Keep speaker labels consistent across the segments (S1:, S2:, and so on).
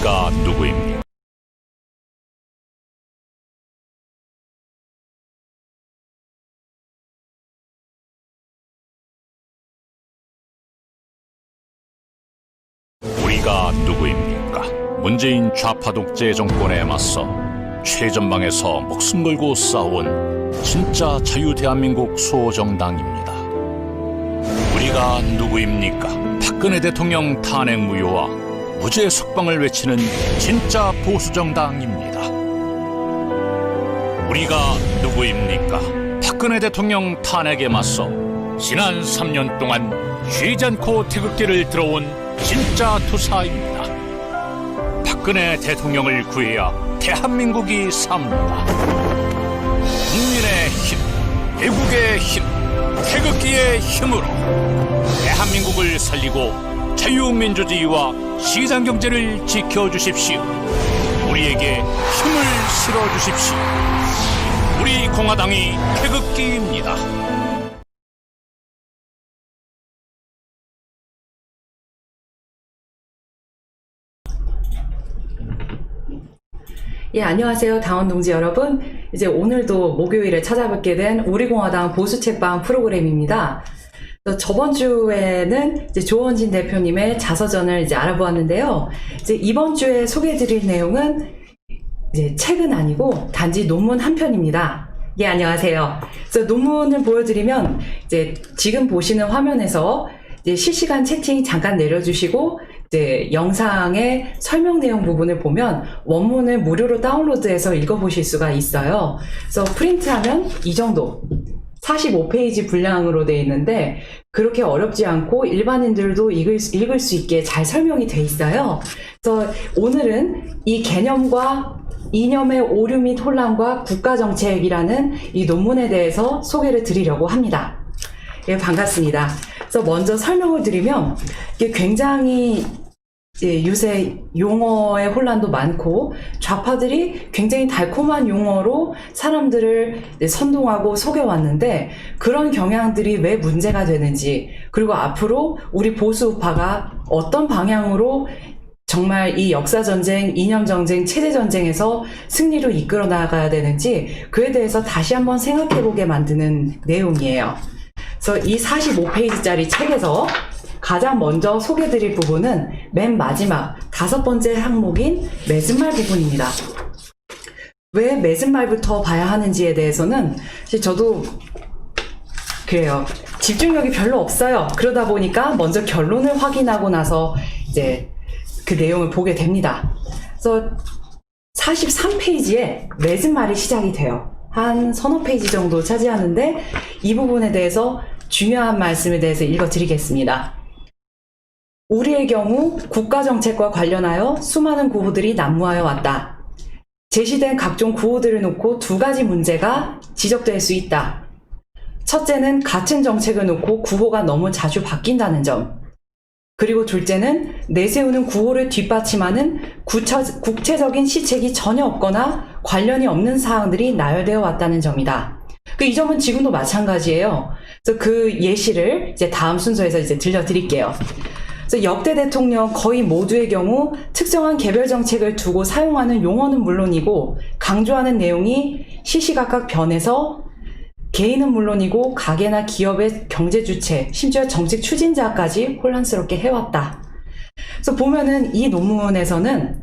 S1: 우리가 누구입니까? 우리가 누구입니까? 문재인 좌파 독재 정권에 맞서 최전방에서 목숨 걸고 싸운 진짜 자유 대한민국 수호정당입니다. 우리가 누구입니까? 박근혜 대통령 탄핵 무효와 무죄 석방을 외치는 진짜 보수정당입니다. 우리가 누구입니까? 박근혜 대통령 탄핵에 맞서 지난 3년 동안 쉬지 않고 태극기를 들어온 진짜 투사입니다. 박근혜 대통령을 구해야 대한민국이 삽니다. 국민의 힘, 애국의 힘, 태극기의 힘으로 대한민국을 살리고 자유민주주의와 시장경제를 지켜주십시오. 우리에게 힘을 실어주십시오. 우리 공화당이 태극기입니다.
S2: 예, 안녕하세요. 당원 동지 여러분. 이제 오늘도 목요일에 찾아뵙게 된 우리공화당 보수책방 프로그램입니다. 저번 주에는 이제 조원진 대표님의 자서전을 이제 알아보았는데요. 이제 이번 주에 소개해드릴 내용은 이제 책은 아니고 단지 논문 한 편입니다. 예, 안녕하세요. 그래서 논문을 보여드리면 이제 지금 보시는 화면에서 이제 실시간 채팅 잠깐 내려주시고 이제 영상의 설명 내용 부분을 보면 원문을 무료로 다운로드해서 읽어보실 수가 있어요. 그래서 프린트하면 이 정도 45페이지 분량으로 되어 있는데 그렇게 어렵지 않고 일반인들도 읽을 수 있게 잘 설명이 되어 있어요. 그래서 오늘은 이 개념과 이념의 오류 및 혼란과 국가정책이라는 이 논문에 대해서 소개를 드리려고 합니다. 예, 반갑습니다. 그래서 먼저 설명을 드리면 이게 굉장히 요새 용어의 혼란도 많고 좌파들이 굉장히 달콤한 용어로 사람들을 선동하고 속여왔는데 그런 경향들이 왜 문제가 되는지, 그리고 앞으로 우리 보수우파가 어떤 방향으로 정말 이 역사전쟁, 이념전쟁, 체제전쟁에서 승리로 이끌어 나가야 되는지 그에 대해서 다시 한번 생각해보게 만드는 내용이에요. 그래서 이 45페이지짜리 책에서 가장 먼저 소개드릴 부분은 맨 마지막 5번째 항목인 맺은말 부분입니다. 왜 맺은말부터 봐야 하는지에 대해서는 저도 그래요. 집중력이 별로 없어요. 그러다 보니까 먼저 결론을 확인하고 나서 이제 그 내용을 보게 됩니다. 그래서 43페이지에 맺은말이 시작이 돼요. 한 서너 페이지 정도 차지하는데 이 부분에 대해서 중요한 말씀에 대해서 읽어드리겠습니다. 우리의 경우 국가정책과 관련하여 수많은 구호들이 난무하여 왔다. 제시된 각종 구호들을 놓고 두 가지 문제가 지적될 수 있다. 첫째는 같은 정책을 놓고 구호가 너무 자주 바뀐다는 점. 그리고 둘째는 내세우는 구호를 뒷받침하는 구체적인 시책이 전혀 없거나 관련이 없는 사항들이 나열되어 왔다는 점이다. 이 점은 지금도 마찬가지예요. 그래서 그 예시를 이제 다음 순서에서 이제 들려드릴게요. 그래서 역대 대통령 거의 모두의 경우 특정한 개별 정책을 두고 사용하는 용어는 물론이고 강조하는 내용이 시시각각 변해서 개인은 물론이고 가게나 기업의 경제 주체, 심지어 정책 추진자까지 혼란스럽게 해왔다. 그래서 보면은 이 논문에서는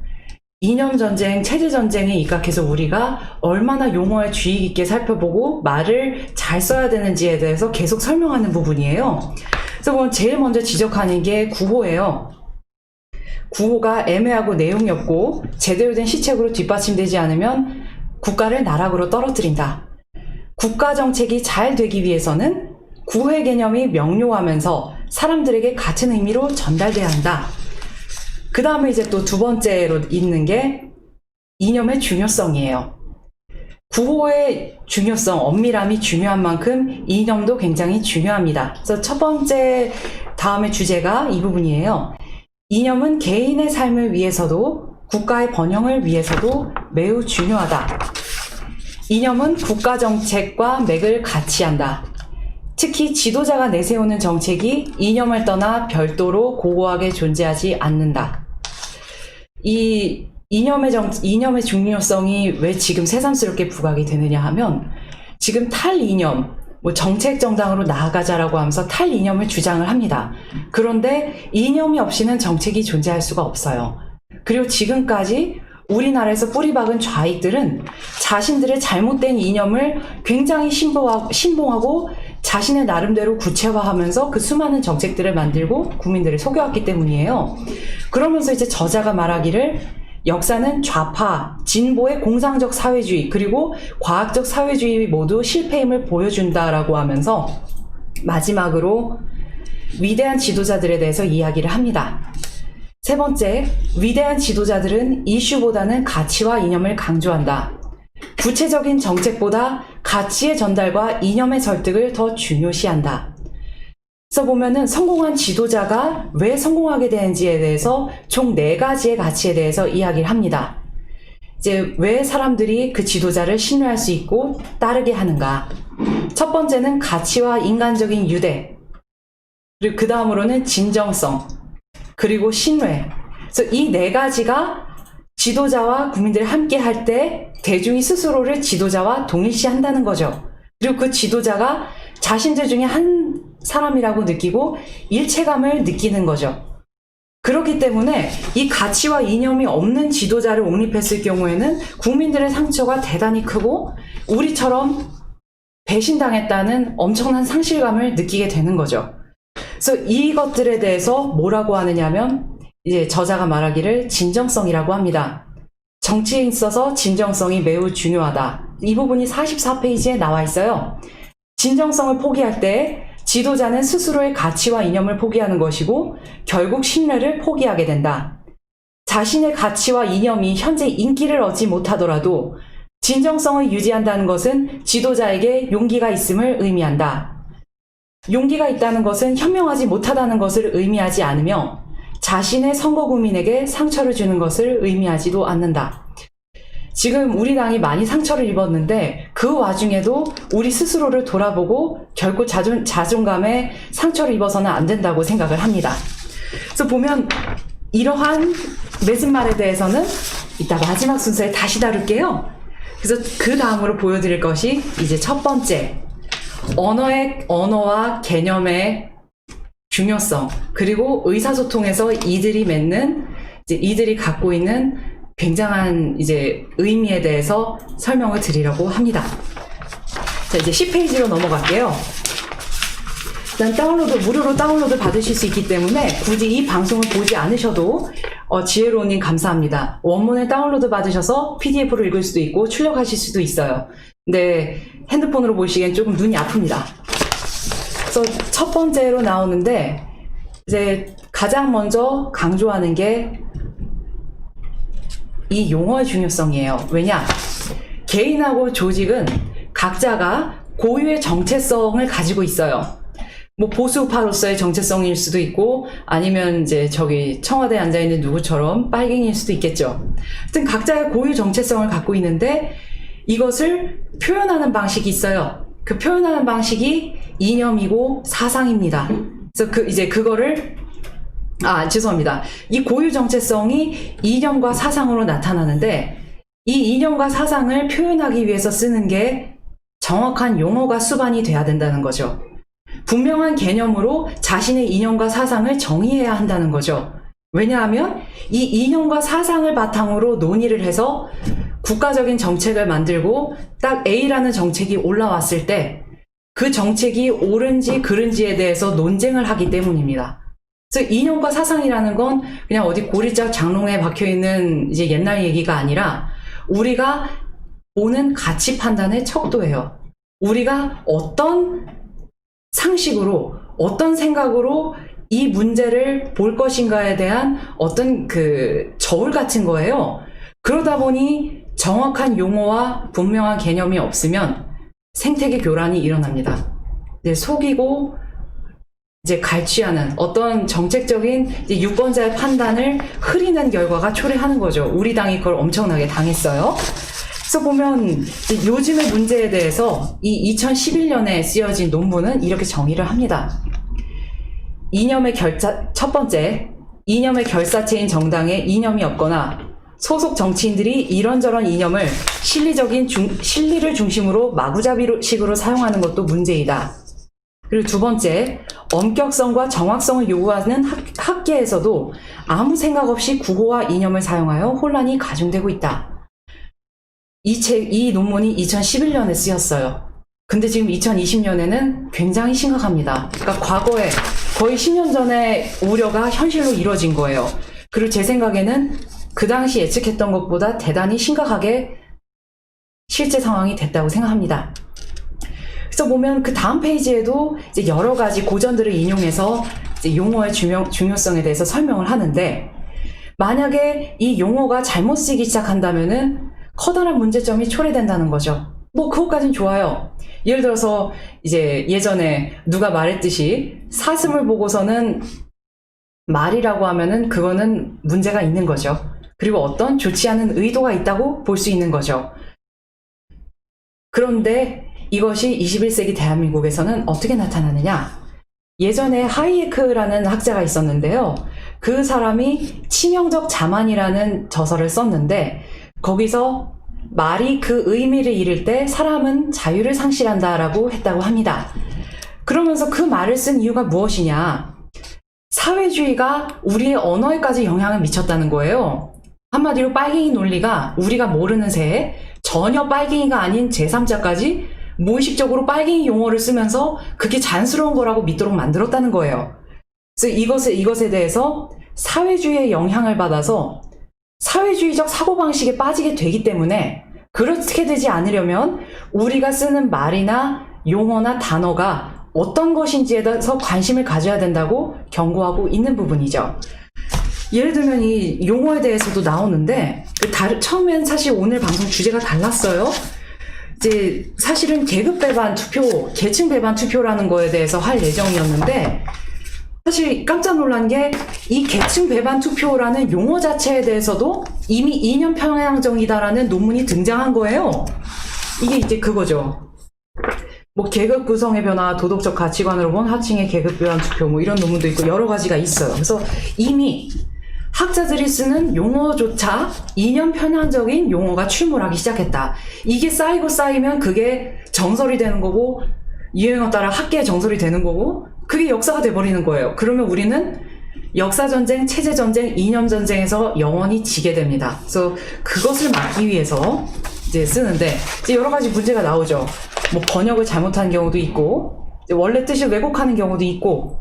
S2: 이념전쟁, 체제전쟁에 입각해서 우리가 얼마나 용어에 주의 깊게 살펴보고 말을 잘 써야 되는지에 대해서 계속 설명하는 부분이에요. 그래서 제일 먼저 지적하는 게 구호예요. 구호가 애매하고 내용이 없고 제대로 된 시책으로 뒷받침되지 않으면 국가를 나락으로 떨어뜨린다. 국가정책이 잘 되기 위해서는 구호의 개념이 명료하면서 사람들에게 같은 의미로 전달돼야 한다. 그 다음에 이제 또 두 번째로 있는 게 이념의 중요성이에요. 구호의 중요성, 엄밀함이 중요한 만큼 이념도 굉장히 중요합니다. 그래서 첫 번째 다음의 주제가 이 부분이에요. 이념은 개인의 삶을 위해서도 국가의 번영을 위해서도 매우 중요하다. 이념은 국가정책과 맥을 같이 한다. 특히 지도자가 내세우는 정책이 이념을 떠나 별도로 고고하게 존재하지 않는다. 이 이념의 중요성이 왜 지금 새삼스럽게 부각이 되느냐 하면, 지금 탈이념, 정책 정당으로 나아가자라고 하면서 탈이념을 주장을 합니다. 그런데 이념이 없이는 정책이 존재할 수가 없어요. 그리고 지금까지 우리나라에서 뿌리박은 좌익들은 자신들의 잘못된 이념을 굉장히 신봉하고 자신의 나름대로 구체화하면서 그 수많은 정책들을 만들고 국민들을 속여왔기 때문이에요. 그러면서 이제 저자가 말하기를, 역사는 좌파, 진보의 공상적 사회주의, 그리고 과학적 사회주의 모두 실패임을 보여준다라고 하면서 마지막으로 위대한 지도자들에 대해서 이야기를 합니다. 세 번째, 위대한 지도자들은 이슈보다는 가치와 이념을 강조한다. 구체적인 정책보다 가치의 전달과 이념의 설득을 더 중요시한다. 그래서 보면은 성공한 지도자가 왜 성공하게 되는지에 대해서 총 4가지의 가치에 대해서 이야기를 합니다. 이제 왜 사람들이 그 지도자를 신뢰할 수 있고 따르게 하는가. 첫 번째는 가치와 인간적인 유대. 그리고 그 다음으로는 진정성. 그리고 신뢰. 그래서 이 4가지가 지도자와 국민들이 함께 할 때 대중이 스스로를 지도자와 동일시한다는 거죠. 그리고 그 지도자가 자신들 중에 한 사람이라고 느끼고 일체감을 느끼는 거죠. 그렇기 때문에 이 가치와 이념이 없는 지도자를 옹립했을 경우에는 국민들의 상처가 대단히 크고 우리처럼 배신당했다는 엄청난 상실감을 느끼게 되는 거죠. 그래서 이것들에 대해서 뭐라고 하느냐면, 이제 저자가 말하기를 진정성이라고 합니다. 정치에 있어서 진정성이 매우 중요하다. 이 부분이 44페이지에 나와 있어요. 진정성을 포기할 때 지도자는 스스로의 가치와 이념을 포기하는 것이고 결국 신뢰를 포기하게 된다. 자신의 가치와 이념이 현재 인기를 얻지 못하더라도 진정성을 유지한다는 것은 지도자에게 용기가 있음을 의미한다. 용기가 있다는 것은 현명하지 못하다는 것을 의미하지 않으며 자신의 선거 국민에게 상처를 주는 것을 의미하지도 않는다. 지금 우리 당이 많이 상처를 입었는데 그 와중에도 우리 스스로를 돌아보고 결코 자존감에 상처를 입어서는 안 된다고 생각을 합니다. 그래서 보면 이러한 맺은말에 대해서는 이따 마지막 순서에 다시 다룰게요. 그래서 그 다음으로 보여드릴 것이 이제 첫 번째, 언어와 개념의 중요성, 그리고 의사소통에서 이들이 갖고 있는 굉장한 이제 의미에 대해서 설명을 드리려고 합니다. 자, 이제 10페이지로 넘어갈게요. 일단 무료로 다운로드 받으실 수 있기 때문에 굳이 이 방송을 보지 않으셔도 지혜로운님 감사합니다. 원문을 다운로드 받으셔서 PDF로 읽을 수도 있고 출력하실 수도 있어요. 근데 핸드폰으로 보시기엔 조금 눈이 아픕니다. 그래서 첫 번째로 나오는데, 이제 가장 먼저 강조하는 게 이 용어의 중요성이에요. 왜냐? 개인하고 조직은 각자가 고유의 정체성을 가지고 있어요. 보수파로서의 정체성일 수도 있고, 아니면 이제 청와대에 앉아있는 누구처럼 빨갱이일 수도 있겠죠. 하여튼 각자의 고유 정체성을 갖고 있는데 이것을 표현하는 방식이 있어요. 그 표현하는 방식이 이념이고 사상입니다. 그래서 죄송합니다. 이 고유 정체성이 이념과 사상으로 나타나는데, 이 이념과 사상을 표현하기 위해서 쓰는 게 정확한 용어가 수반이 돼야 된다는 거죠. 분명한 개념으로 자신의 이념과 사상을 정의해야 한다는 거죠. 왜냐하면 이 이념과 사상을 바탕으로 논의를 해서 국가적인 정책을 만들고 딱 A라는 정책이 올라왔을 때 그 정책이 옳은지 그른지에 대해서 논쟁을 하기 때문입니다. 그래서 이념과 사상이라는 건 그냥 어디 고리짝 장롱에 박혀있는 이제 옛날 얘기가 아니라 우리가 보는 가치 판단의 척도예요. 우리가 어떤 상식으로, 어떤 생각으로 이 문제를 볼 것인가에 대한 어떤 저울 같은 거예요. 그러다 보니 정확한 용어와 분명한 개념이 없으면 생태계 교란이 일어납니다. 속이고 이제 갈취하는 어떤 정책적인 유권자의 판단을 흐리는 결과가 초래하는 거죠. 우리 당이 그걸 엄청나게 당했어요. 그래서 보면 요즘의 문제에 대해서 이 2011년에 쓰여진 논문은 이렇게 정의를 합니다. 첫 번째, 이념의 결사체인 정당에 이념이 없거나 소속 정치인들이 이런저런 이념을 실리를 중심으로 마구잡이식으로 사용하는 것도 문제이다. 그리고 두 번째, 엄격성과 정확성을 요구하는 학계에서도 아무 생각 없이 구호와 이념을 사용하여 혼란이 가중되고 있다. 이 논문이 2011년에 쓰였어요. 근데 지금 2020년에는 굉장히 심각합니다. 그러니까 과거에 거의 10년 전에 우려가 현실로 이루어진 거예요. 그리고 제 생각에는 그 당시 예측했던 것보다 대단히 심각하게 실제 상황이 됐다고 생각합니다. 그래서 보면 그 다음 페이지에도 이제 여러 가지 고전들을 인용해서 이제 용어의 중요성에 대해서 설명을 하는데, 만약에 이 용어가 잘못 쓰이기 시작한다면은 커다란 문제점이 초래된다는 거죠. 뭐 그것까진 좋아요. 예를 들어서 이제 예전에 누가 말했듯이 사슴을 보고서는 말이라고 하면은 그거는 문제가 있는 거죠. 그리고 어떤 좋지 않은 의도가 있다고 볼 수 있는 거죠. 그런데 이것이 21세기 대한민국에서는 어떻게 나타나느냐? 예전에 하이에크라는 학자가 있었는데요. 그 사람이 치명적 자만이라는 저서를 썼는데, 거기서 말이 그 의미를 잃을 때 사람은 자유를 상실한다라고 했다고 합니다. 그러면서 그 말을 쓴 이유가 무엇이냐? 사회주의가 우리의 언어에까지 영향을 미쳤다는 거예요. 한마디로 빨갱이 논리가 우리가 모르는 새에 전혀 빨갱이가 아닌 제3자까지 무의식적으로 빨갱이 용어를 쓰면서 그게 자연스러운 거라고 믿도록 만들었다는 거예요. 그래서 이것에 대해서 사회주의의 영향을 받아서 사회주의적 사고방식에 빠지게 되기 때문에, 그렇게 되지 않으려면 우리가 쓰는 말이나 용어나 단어가 어떤 것인지에 대해서 관심을 가져야 된다고 경고하고 있는 부분이죠. 예를 들면 이 용어에 대해서도 나오는데, 처음엔 사실 오늘 방송 주제가 달랐어요. 이제 사실은 계급 배반 투표, 계층 배반 투표라는 거에 대해서 할 예정이었는데, 사실 깜짝 놀란 게 이 계층 배반 투표라는 용어 자체에 대해서도 이미 이념 편향적이다라는 논문이 등장한 거예요. 이게 이제 그거죠. 뭐 계급 구성의 변화, 도덕적 가치관으로 본 하층의 계급 배반 투표, 뭐 이런 논문도 있고 여러 가지가 있어요. 그래서 이미 학자들이 쓰는 용어조차 이념 편향적인 용어가 출몰하기 시작했다. 이게 쌓이고 쌓이면 그게 정설이 되는 거고, 유행에 따라 학계의 정설이 되는 거고, 그게 역사가 돼버리는 거예요. 그러면 우리는 역사전쟁, 체제전쟁, 이념전쟁에서 영원히 지게 됩니다. 그래서 그것을 막기 위해서 이제 쓰는데, 이제 여러 가지 문제가 나오죠. 뭐 번역을 잘못한 경우도 있고, 이제 원래 뜻을 왜곡하는 경우도 있고,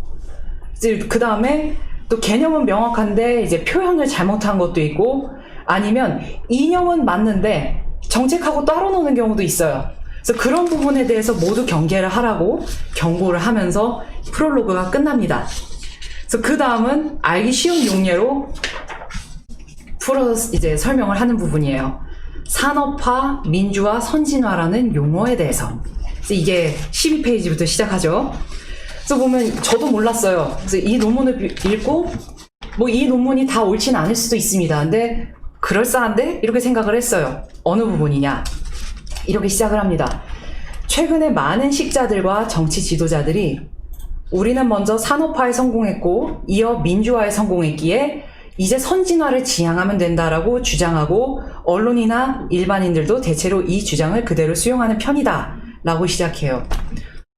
S2: 이제 그 다음에 또 개념은 명확한데 이제 표현을 잘못한 것도 있고, 아니면 이념은 맞는데 정책하고 따로 노는 경우도 있어요. 그래서 그런 부분에 대해서 모두 경계를 하라고 경고를 하면서 프롤로그가 끝납니다. 그래서 그 다음은 알기 쉬운 용례로 풀어서 이제 설명을 하는 부분이에요. 산업화, 민주화, 선진화라는 용어에 대해서. 그래서 이게 12페이지부터 시작하죠. 그래서 보면 저도 몰랐어요. 그래서 이 논문을 읽고 뭐 이 논문이 다 옳지는 않을 수도 있습니다. 근데 그럴싸한데? 이렇게 생각을 했어요. 어느 부분이냐? 이렇게 시작을 합니다. 최근에 많은 식자들과 정치 지도자들이 우리는 먼저 산업화에 성공했고 이어 민주화에 성공했기에 이제 선진화를 지향하면 된다라고 주장하고, 언론이나 일반인들도 대체로 이 주장을 그대로 수용하는 편이다 라고 시작해요.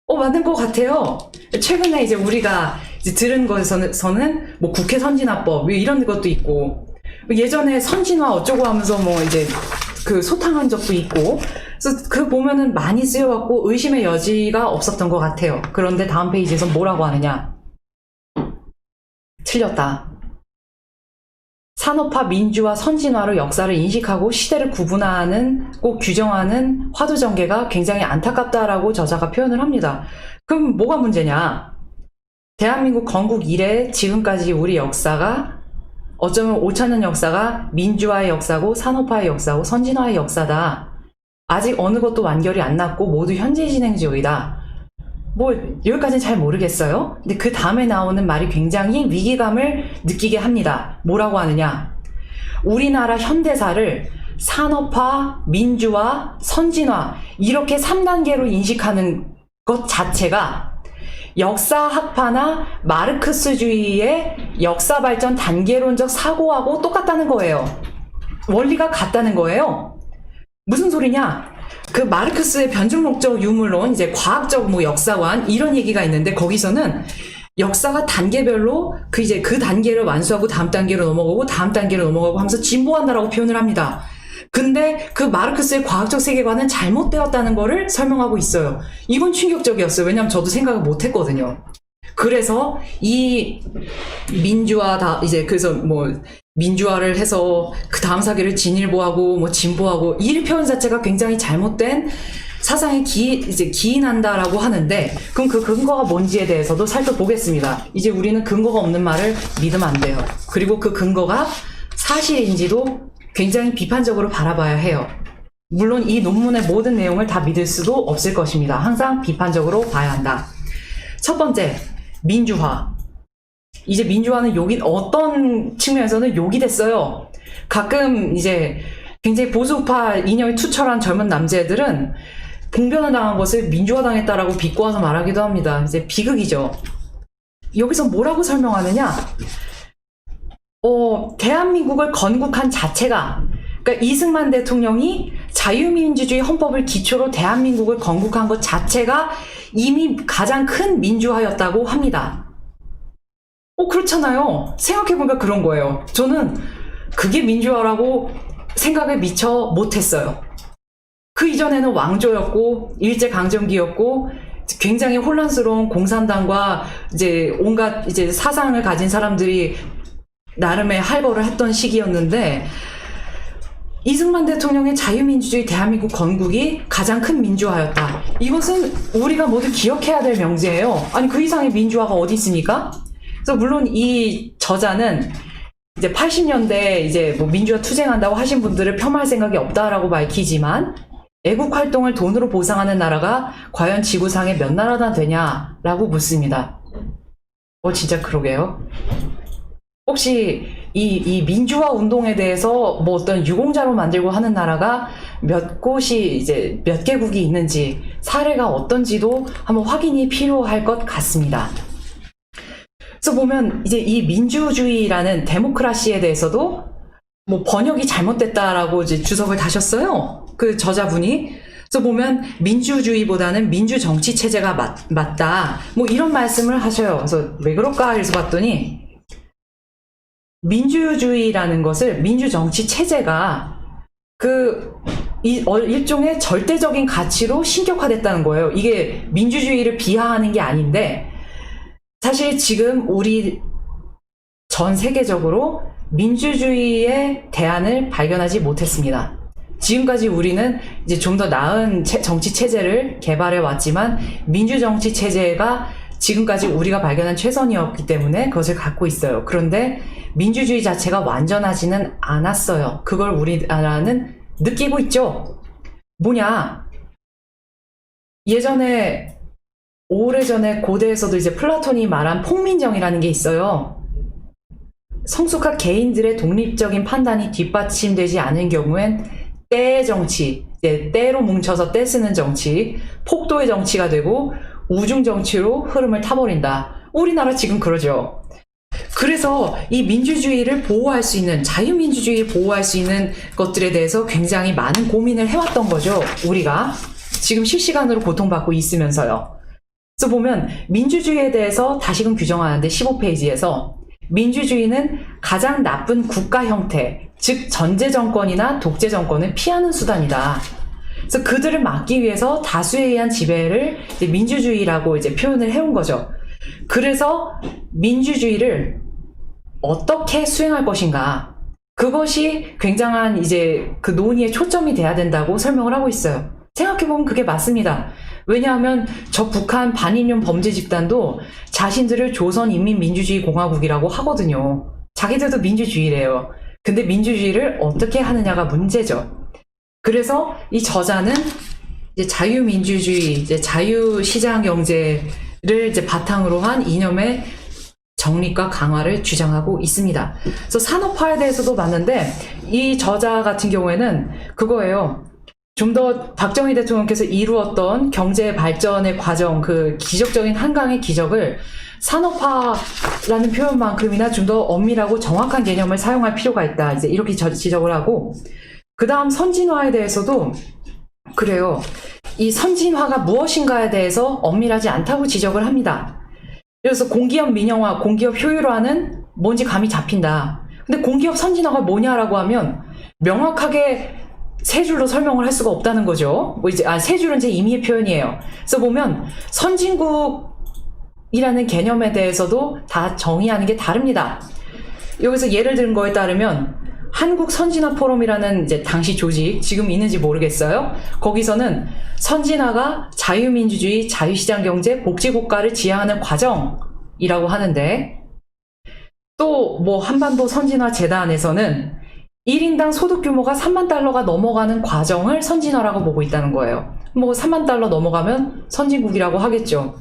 S2: 맞는 것 같아요. 최근에 이제 우리가 이제 들은 것에서는 뭐 국회 선진화법 이런 것도 있고, 예전에 선진화 어쩌고 하면서 뭐 이제 그 소탕한 적도 있고, 그래서 그 보면은 많이 쓰여왔고 의심의 여지가 없었던 것 같아요. 그런데 다음 페이지에서 뭐라고 하느냐? 틀렸다. 산업화, 민주화, 선진화로 역사를 인식하고 시대를 구분하는, 꼭 규정하는 화두전개가 굉장히 안타깝다라고 저자가 표현을 합니다. 그럼 뭐가 문제냐? 대한민국 건국 이래 지금까지 우리 역사가 어쩌면 5,000년 역사가 민주화의 역사고 산업화의 역사고 선진화의 역사다. 아직 어느 것도 완결이 안 났고 모두 현재 진행 중이다. 뭐 여기까지는 잘 모르겠어요. 근데 그 다음에 나오는 말이 굉장히 위기감을 느끼게 합니다. 뭐라고 하느냐? 우리나라 현대사를 산업화, 민주화, 선진화 이렇게 3단계로 인식하는 것 자체가 역사학파나 마르크스주의의 역사 발전 단계론적 사고하고 똑같다는 거예요. 원리가 같다는 거예요. 무슨 소리냐? 그 마르크스의 변증 목적 유물론, 이제 과학적 뭐 역사관 이런 얘기가 있는데 거기서는 역사가 단계별로 그 단계를 완수하고 다음 단계로 넘어가고 다음 단계로 넘어가고 하면서 진보한다라고 표현을 합니다. 근데 그 마르크스의 과학적 세계관은 잘못되었다는 거를 설명하고 있어요. 이건 충격적이었어요. 왜냐하면 저도 생각을 못 했거든요. 그래서 이 그래서 뭐 민주화를 해서 그 다음 사기를 진일보하고 뭐 진보하고 이 표현 자체가 굉장히 잘못된 사상에 기인한다라고 하는데, 그럼 그 근거가 뭔지에 대해서도 살펴보겠습니다. 이제 우리는 근거가 없는 말을 믿으면 안 돼요. 그리고 그 근거가 사실인지도 굉장히 비판적으로 바라봐야 해요. 물론 이 논문의 모든 내용을 다 믿을 수도 없을 것입니다. 항상 비판적으로 봐야 한다. 첫 번째, 민주화. 이제 민주화는 어떤 측면에서는 욕이 됐어요. 가끔 이제 굉장히 보수파 이념이 투철한 젊은 남자애들은 봉변을 당한 것을 민주화 당했다라고 비꼬아서 말하기도 합니다. 이제 비극이죠. 여기서 뭐라고 설명하느냐? 대한민국을 건국한 자체가, 그러니까 이승만 대통령이 자유민주주의 헌법을 기초로 대한민국을 건국한 것 자체가 이미 가장 큰 민주화였다고 합니다. 그렇잖아요. 생각해보니까 그런 거예요. 저는 그게 민주화라고 생각을 미처 못했어요. 그 이전에는 왕조였고 일제강점기였고 굉장히 혼란스러운 공산당과 이제 온갖 이제 사상을 가진 사람들이 나름의 할거를 했던 시기였는데, 이승만 대통령의 자유민주주의 대한민국 건국이 가장 큰 민주화였다. 이것은 우리가 모두 기억해야 될 명제예요. 아니, 그 이상의 민주화가 어디 있습니까? 그래서 물론 이 저자는 이제 80년대 이제 뭐 민주화 투쟁한다고 하신 분들을 폄하할 생각이 없다라고 밝히지만, 애국 활동을 돈으로 보상하는 나라가 과연 지구상에 몇 나라나 되냐라고 묻습니다. 진짜 그러게요. 혹시 이 민주화 운동에 대해서 뭐 어떤 유공자로 만들고 하는 나라가 몇 곳이 이제 몇 개국이 있는지, 사례가 어떤지도 한번 확인이 필요할 것 같습니다. 그래서 보면 이제 이 민주주의라는 데모크라시에 대해서도 뭐 번역이 잘못됐다라고 이제 주석을 다셨어요. 그 저자분이. 그래서 보면 민주주의보다는 민주정치 체제가 맞다. 뭐 이런 말씀을 하셔요. 그래서 왜 그럴까 해서 봤더니, 민주주의라는 것을, 민주정치 체제가 일종의 절대적인 가치로 신격화됐다는 거예요. 이게 민주주의를 비하하는 게 아닌데, 사실 지금 우리 전 세계적으로 민주주의의 대안을 발견하지 못했습니다. 지금까지 우리는 이제 좀 더 나은 정치 체제를 개발해 왔지만, 민주정치 체제가 지금까지 우리가 발견한 최선이었기 때문에 그것을 갖고 있어요. 그런데 민주주의 자체가 완전하지는 않았어요. 그걸 우리나라는 느끼고 있죠. 뭐냐? 오래전에 고대에서도 이제 플라톤이 말한 폭민정이라는 게 있어요. 성숙한 개인들의 독립적인 판단이 뒷받침되지 않은 경우엔 때의 정치, 때로 뭉쳐서 때 쓰는 정치, 폭도의 정치가 되고 우중 정치로 흐름을 타버린다. 우리나라 지금 그러죠. 그래서 이 민주주의를 보호할 수 있는, 자유민주주의를 보호할 수 있는 것들에 대해서 굉장히 많은 고민을 해왔던 거죠. 우리가 지금 실시간으로 고통받고 있으면서요. 그래서 보면 민주주의에 대해서 다시금 규정하는데 15페이지에서 민주주의는 가장 나쁜 국가 형태, 즉 전제 정권이나 독재 정권을 피하는 수단이다. 그래서 그들을 막기 위해서 다수에 의한 지배를 이제 민주주의라고 이제 표현을 해온 거죠. 그래서 민주주의를 어떻게 수행할 것인가, 그것이 굉장한 이제 그 논의의 초점이 돼야 된다고 설명을 하고 있어요. 생각해보면 그게 맞습니다. 왜냐하면 저 북한 반인륜 범죄 집단도 자신들을 조선인민민주주의공화국이라고 하거든요. 자기들도 민주주의래요. 근데 민주주의를 어떻게 하느냐가 문제죠. 그래서 이 저자는 이제 자유민주주의, 이제 자유시장 경제를 이제 바탕으로 한 이념의 정립과 강화를 주장하고 있습니다. 그래서 산업화에 대해서도 봤는데, 이 저자 같은 경우에는 그거예요. 좀 더 박정희 대통령께서 이루었던 경제 발전의 과정, 그 기적적인 한강의 기적을 산업화라는 표현만큼이나 좀 더 엄밀하고 정확한 개념을 사용할 필요가 있다. 이제 이렇게 지적을 하고, 그 다음 선진화에 대해서도 그래요. 이 선진화가 무엇인가에 대해서 엄밀하지 않다고 지적을 합니다. 그래서 공기업 민영화, 공기업 효율화는 뭔지 감이 잡힌다. 근데 공기업 선진화가 뭐냐라고 하면 명확하게 세 줄로 설명을 할 수가 없다는 거죠. 뭐 이제 세 줄은 제 임의의 표현이에요. 그래서 보면 선진국이라는 개념에 대해서도 다 정의하는 게 다릅니다. 여기서 예를 든 거에 따르면 한국 선진화 포럼이라는 이제 당시 조직, 지금 있는지 모르겠어요. 거기서는 선진화가 자유민주주의, 자유시장 경제, 복지국가를 지향하는 과정이라고 하는데, 또 뭐 한반도 선진화 재단에서는 1인당 소득 규모가 3만 달러가 넘어가는 과정을 선진화라고 보고 있다는 거예요. 뭐 3만 달러 넘어가면 선진국이라고 하겠죠.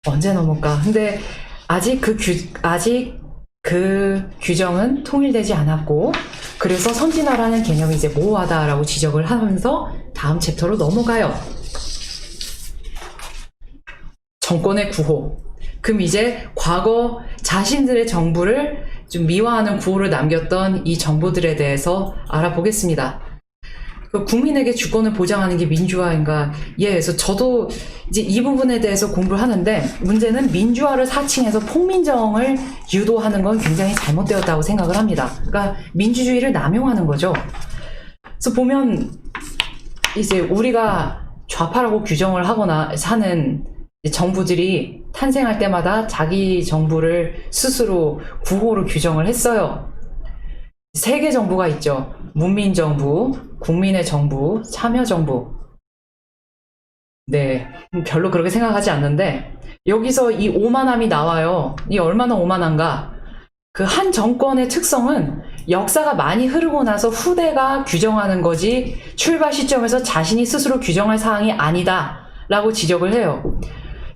S2: 언제 넘을까? 근데 아직 그 규정은 통일되지 않았고, 그래서 선진화라는 개념이 이제 모호하다라고 지적을 하면서 다음 챕터로 넘어가요. 정권의 구호. 그럼 이제 과거 자신들의 정부를 좀 미화하는 구호를 남겼던 이 정부들에 대해서 알아보겠습니다. 국민에게 주권을 보장하는 게 민주화인가? 예, 그래서 저도 이제 이 부분에 대해서 공부를 하는데, 문제는 민주화를 사칭해서 폭민정을 유도하는 건 굉장히 잘못되었다고 생각을 합니다. 그러니까 민주주의를 남용하는 거죠. 그래서 보면 이제 우리가 좌파라고 규정을 하거나 사는 정부들이 탄생할 때마다 자기 정부를 스스로 구호로 규정을 했어요. 세 개 정부가 있죠. 문민정부, 국민의 정부, 참여정부. 네, 별로 그렇게 생각하지 않는데, 여기서 이 오만함이 나와요. 이 얼마나 오만한가. 그 한 정권의 특성은 역사가 많이 흐르고 나서 후대가 규정하는 거지, 출발 시점에서 자신이 스스로 규정할 사항이 아니다 라고 지적을 해요.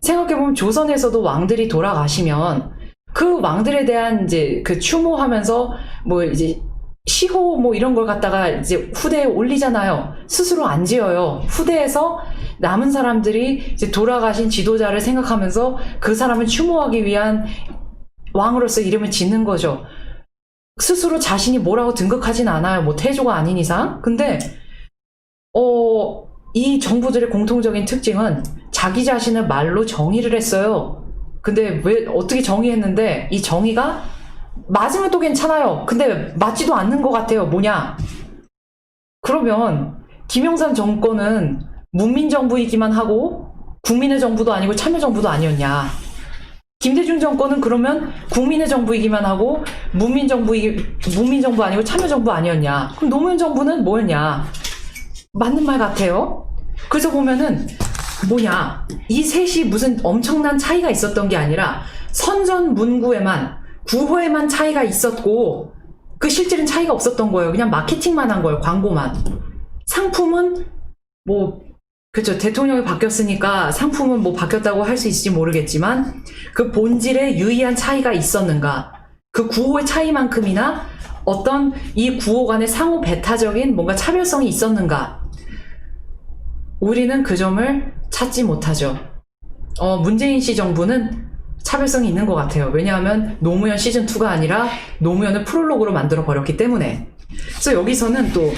S2: 생각해보면 조선에서도 왕들이 돌아가시면 그 왕들에 대한 이제 그 추모하면서 뭐 이제 시호 뭐 이런 걸 갖다가 이제 후대에 올리잖아요. 스스로 안 지어요. 후대에서 남은 사람들이 이제 돌아가신 지도자를 생각하면서 그 사람을 추모하기 위한 왕으로서 이름을 짓는 거죠. 스스로 자신이 뭐라고 등극하진 않아요. 뭐 태조가 아닌 이상. 근데 이 정부들의 공통적인 특징은 자기 자신을 말로 정의를 했어요. 근데 왜 어떻게 정의했는데 이 정의가 맞으면 또 괜찮아요. 근데 맞지도 않는 것 같아요. 뭐냐? 그러면 김영삼 정권은 문민정부이기만 하고 국민의 정부도 아니고 참여정부도 아니었냐? 김대중 정권은 그러면 국민의 정부이기만 하고 문민정부 아니고 참여정부 아니었냐? 그럼 노무현 정부는 뭐였냐? 맞는 말 같아요. 그래서 보면은 뭐냐, 이 셋이 무슨 엄청난 차이가 있었던 게 아니라 선전문구에만, 구호에만 차이가 있었고, 그 실질은 차이가 없었던 거예요. 그냥 마케팅만 한 거예요. 광고만. 상품은 뭐 그렇죠, 대통령이 바뀌었으니까 상품은 뭐 바뀌었다고 할 수 있을지 모르겠지만, 그 본질에 유의한 차이가 있었는가, 그 구호의 차이만큼이나 어떤 이 구호 간의 상호 배타적인 뭔가 차별성이 있었는가, 우리는 그 점을 찾지 못하죠. 문재인 씨 정부는 차별성이 있는 것 같아요. 왜냐하면 노무현 시즌2가 아니라 노무현을 프롤로그로 만들어 버렸기 때문에. 그래서 여기서는 또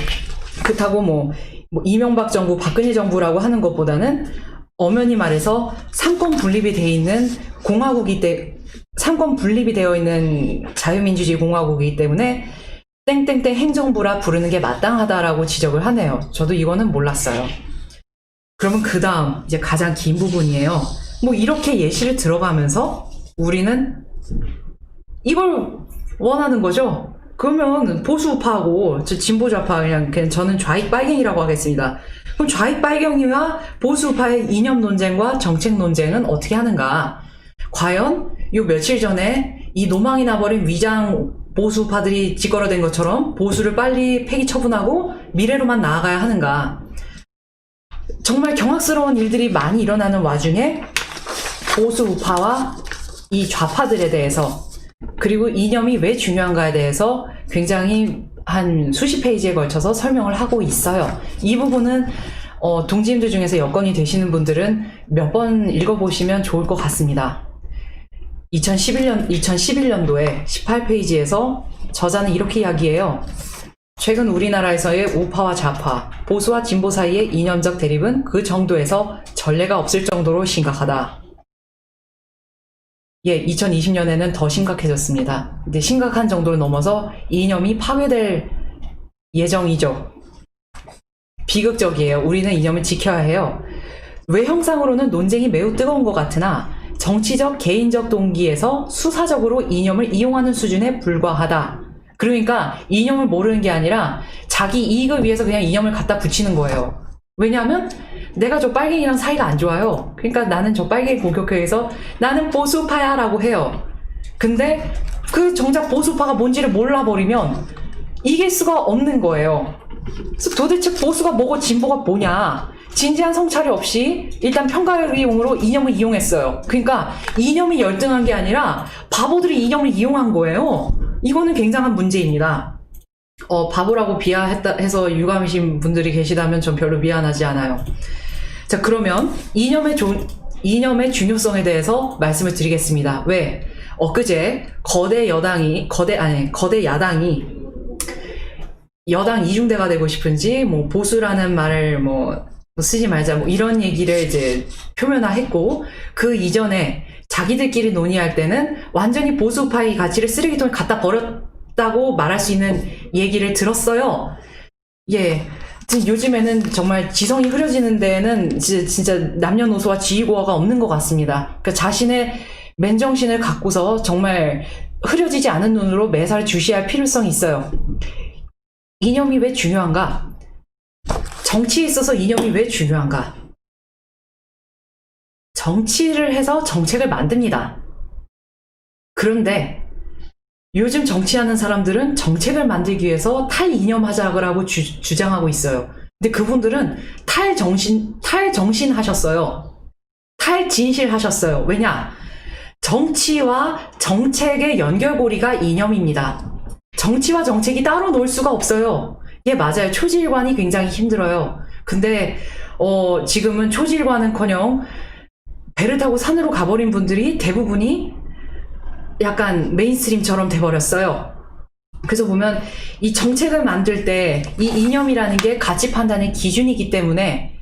S2: 그렇다고 뭐 이명박 정부, 박근혜 정부라고 하는 것보다는 엄연히 말해서 상권 분립이 돼 있는 상권 분립이 되어 있는 자유민주주의 공화국이기 때문에 땡땡땡 행정부라 부르는 게 마땅하다라고 지적을 하네요. 저도 이거는 몰랐어요. 그러면 그 다음 이제 가장 긴 부분이에요. 뭐 이렇게 예시를 들어가면서 우리는 이걸 원하는 거죠. 그러면 보수우파하고 진보좌파, 그냥 저는 좌익빨갱이라고 하겠습니다. 그럼 좌익빨갱이와 보수우파의 이념 논쟁과 정책 논쟁은 어떻게 하는가? 과연 요 며칠 전에 이 노망이 나버린 위장 보수우파들이 찌꺼러댄 것처럼 보수를 빨리 폐기 처분하고 미래로만 나아가야 하는가? 정말 경악스러운 일들이 많이 일어나는 와중에 보수우파와 이 좌파들에 대해서, 그리고 이념이 왜 중요한가에 대해서 굉장히 한 수십 페이지에 걸쳐서 설명을 하고 있어요. 이 부분은 동지님들 중에서 여건이 되시는 분들은 몇 번 읽어보시면 좋을 것 같습니다. 2011년도에 18페이지에서 저자는 이렇게 이야기해요. 최근 우리나라에서의 우파와 좌파, 보수와 진보 사이의 이념적 대립은 그 정도에서 전례가 없을 정도로 심각하다. 예, 2020년에는 더 심각해졌습니다. 근데 심각한 정도를 넘어서 이념이 파괴될 예정이죠. 비극적이에요. 우리는 이념을 지켜야 해요. 외형상으로는 논쟁이 매우 뜨거운 것 같으나 정치적, 개인적 동기에서 수사적으로 이념을 이용하는 수준에 불과하다. 그러니까 이념을 모르는 게 아니라 자기 이익을 위해서 그냥 이념을 갖다 붙이는 거예요. 왜냐하면 내가 저 빨갱이랑 사이가 안 좋아요. 그러니까 나는 저 빨갱이 공격해서 나는 보수파야 라고 해요. 근데 그 정작 보수파가 뭔지를 몰라버리면 이길 수가 없는 거예요. 그래서 도대체 보수가 뭐고 진보가 뭐냐. 진지한 성찰이 없이 일단 편가르기용으로 이념을 이용했어요. 그러니까 이념이 열등한 게 아니라 바보들이 이념을 이용한 거예요. 이거는 굉장한 문제입니다. 바보라고 비하해서 유감이신 분들이 계시다면 전 별로 미안하지 않아요. 자, 그러면 이념의 중요성에 대해서 말씀을 드리겠습니다. 왜? 엊그제 거대 야당이 여당 이중대가 되고 싶은지 뭐 보수라는 말을 뭐 쓰지 말자 뭐 이런 얘기를 이제 표면화했고, 그 이전에 자기들끼리 논의할 때는 완전히 보수파의 가치를 쓰레기통에 갖다 버렸다고 말할 수 있는 얘기를 들었어요. 예. 요즘에는 정말 지성이 흐려지는 데에는 진짜 남녀노소와 지위고하가 없는 것 같습니다. 그러니까 자신의 맨정신을 갖고서 정말 흐려지지 않은 눈으로 매사를 주시할 필요성이 있어요. 이념이 왜 중요한가? 정치에 있어서 이념이 왜 중요한가? 정치를 해서 정책을 만듭니다. 그런데 요즘 정치하는 사람들은 정책을 만들기 위해서 탈이념하자고 주장하고 있어요. 근데 그분들은 탈정신 하셨어요. 탈진실 하셨어요. 왜냐? 정치와 정책의 연결고리가 이념입니다. 정치와 정책이 따로 놀 수가 없어요. 예, 맞아요. 초지일관이 굉장히 힘들어요. 근데 지금은 초지일관은커녕 배를 타고 산으로 가버린 분들이 대부분이 약간 메인스트림처럼 돼버렸어요. 그래서 보면 이 정책을 만들 때 이 이념이라는 게 가치 판단의 기준이기 때문에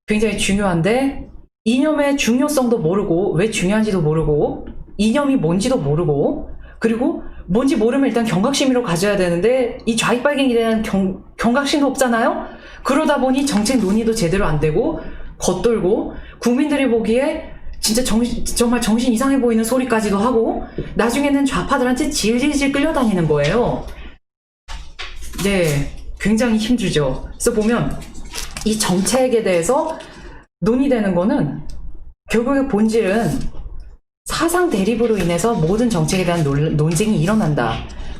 S2: 굉장히 중요한데, 이념의 중요성도 모르고 왜 중요한지도 모르고 이념이 뭔지도 모르고, 그리고 뭔지 모르면 일단 경각심으로 가져야 되는데 이 좌익빨갱이에 대한 경각심도 없잖아요. 그러다 보니 정책 논의도 제대로 안 되고 겉돌고 국민들이 보기에 진짜 정말 정신 이상해 보이는 소리까지도 하고 나중에는 좌파들한테 질질질 끌려다니는 거예요. 네, 굉장히 힘들죠. 그래서 보면 이 정책에 대해서 논의되는 거는 결국의 본질은 사상 대립으로 인해서 모든 정책에 대한 논쟁이 일어난다.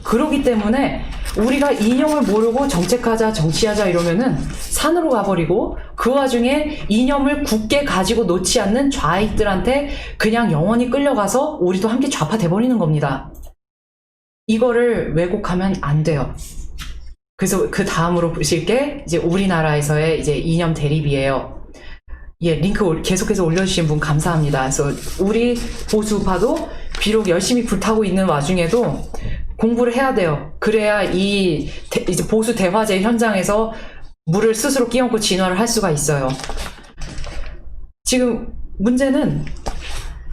S2: 그렇기 때문에 우리가 이념을 모르고 정책하자, 정치하자 이러면은 산으로 가버리고, 그 와중에 이념을 굳게 가지고 놓지 않는 좌익들한테 그냥 영원히 끌려가서 우리도 함께 좌파 돼버리는 겁니다. 이거를 왜곡하면 안 돼요. 그래서 그 다음으로 보실 게 이제 우리나라에서의 이제 이념 대립이에요. 예, 링크 계속해서 올려주신 분 감사합니다. 그래서 우리 보수파도 비록 열심히 불타고 있는 와중에도 공부를 해야 돼요. 그래야 이제 보수 대화제 현장에서 물을 스스로 끼얹고 진화를 할 수가 있어요. 지금 문제는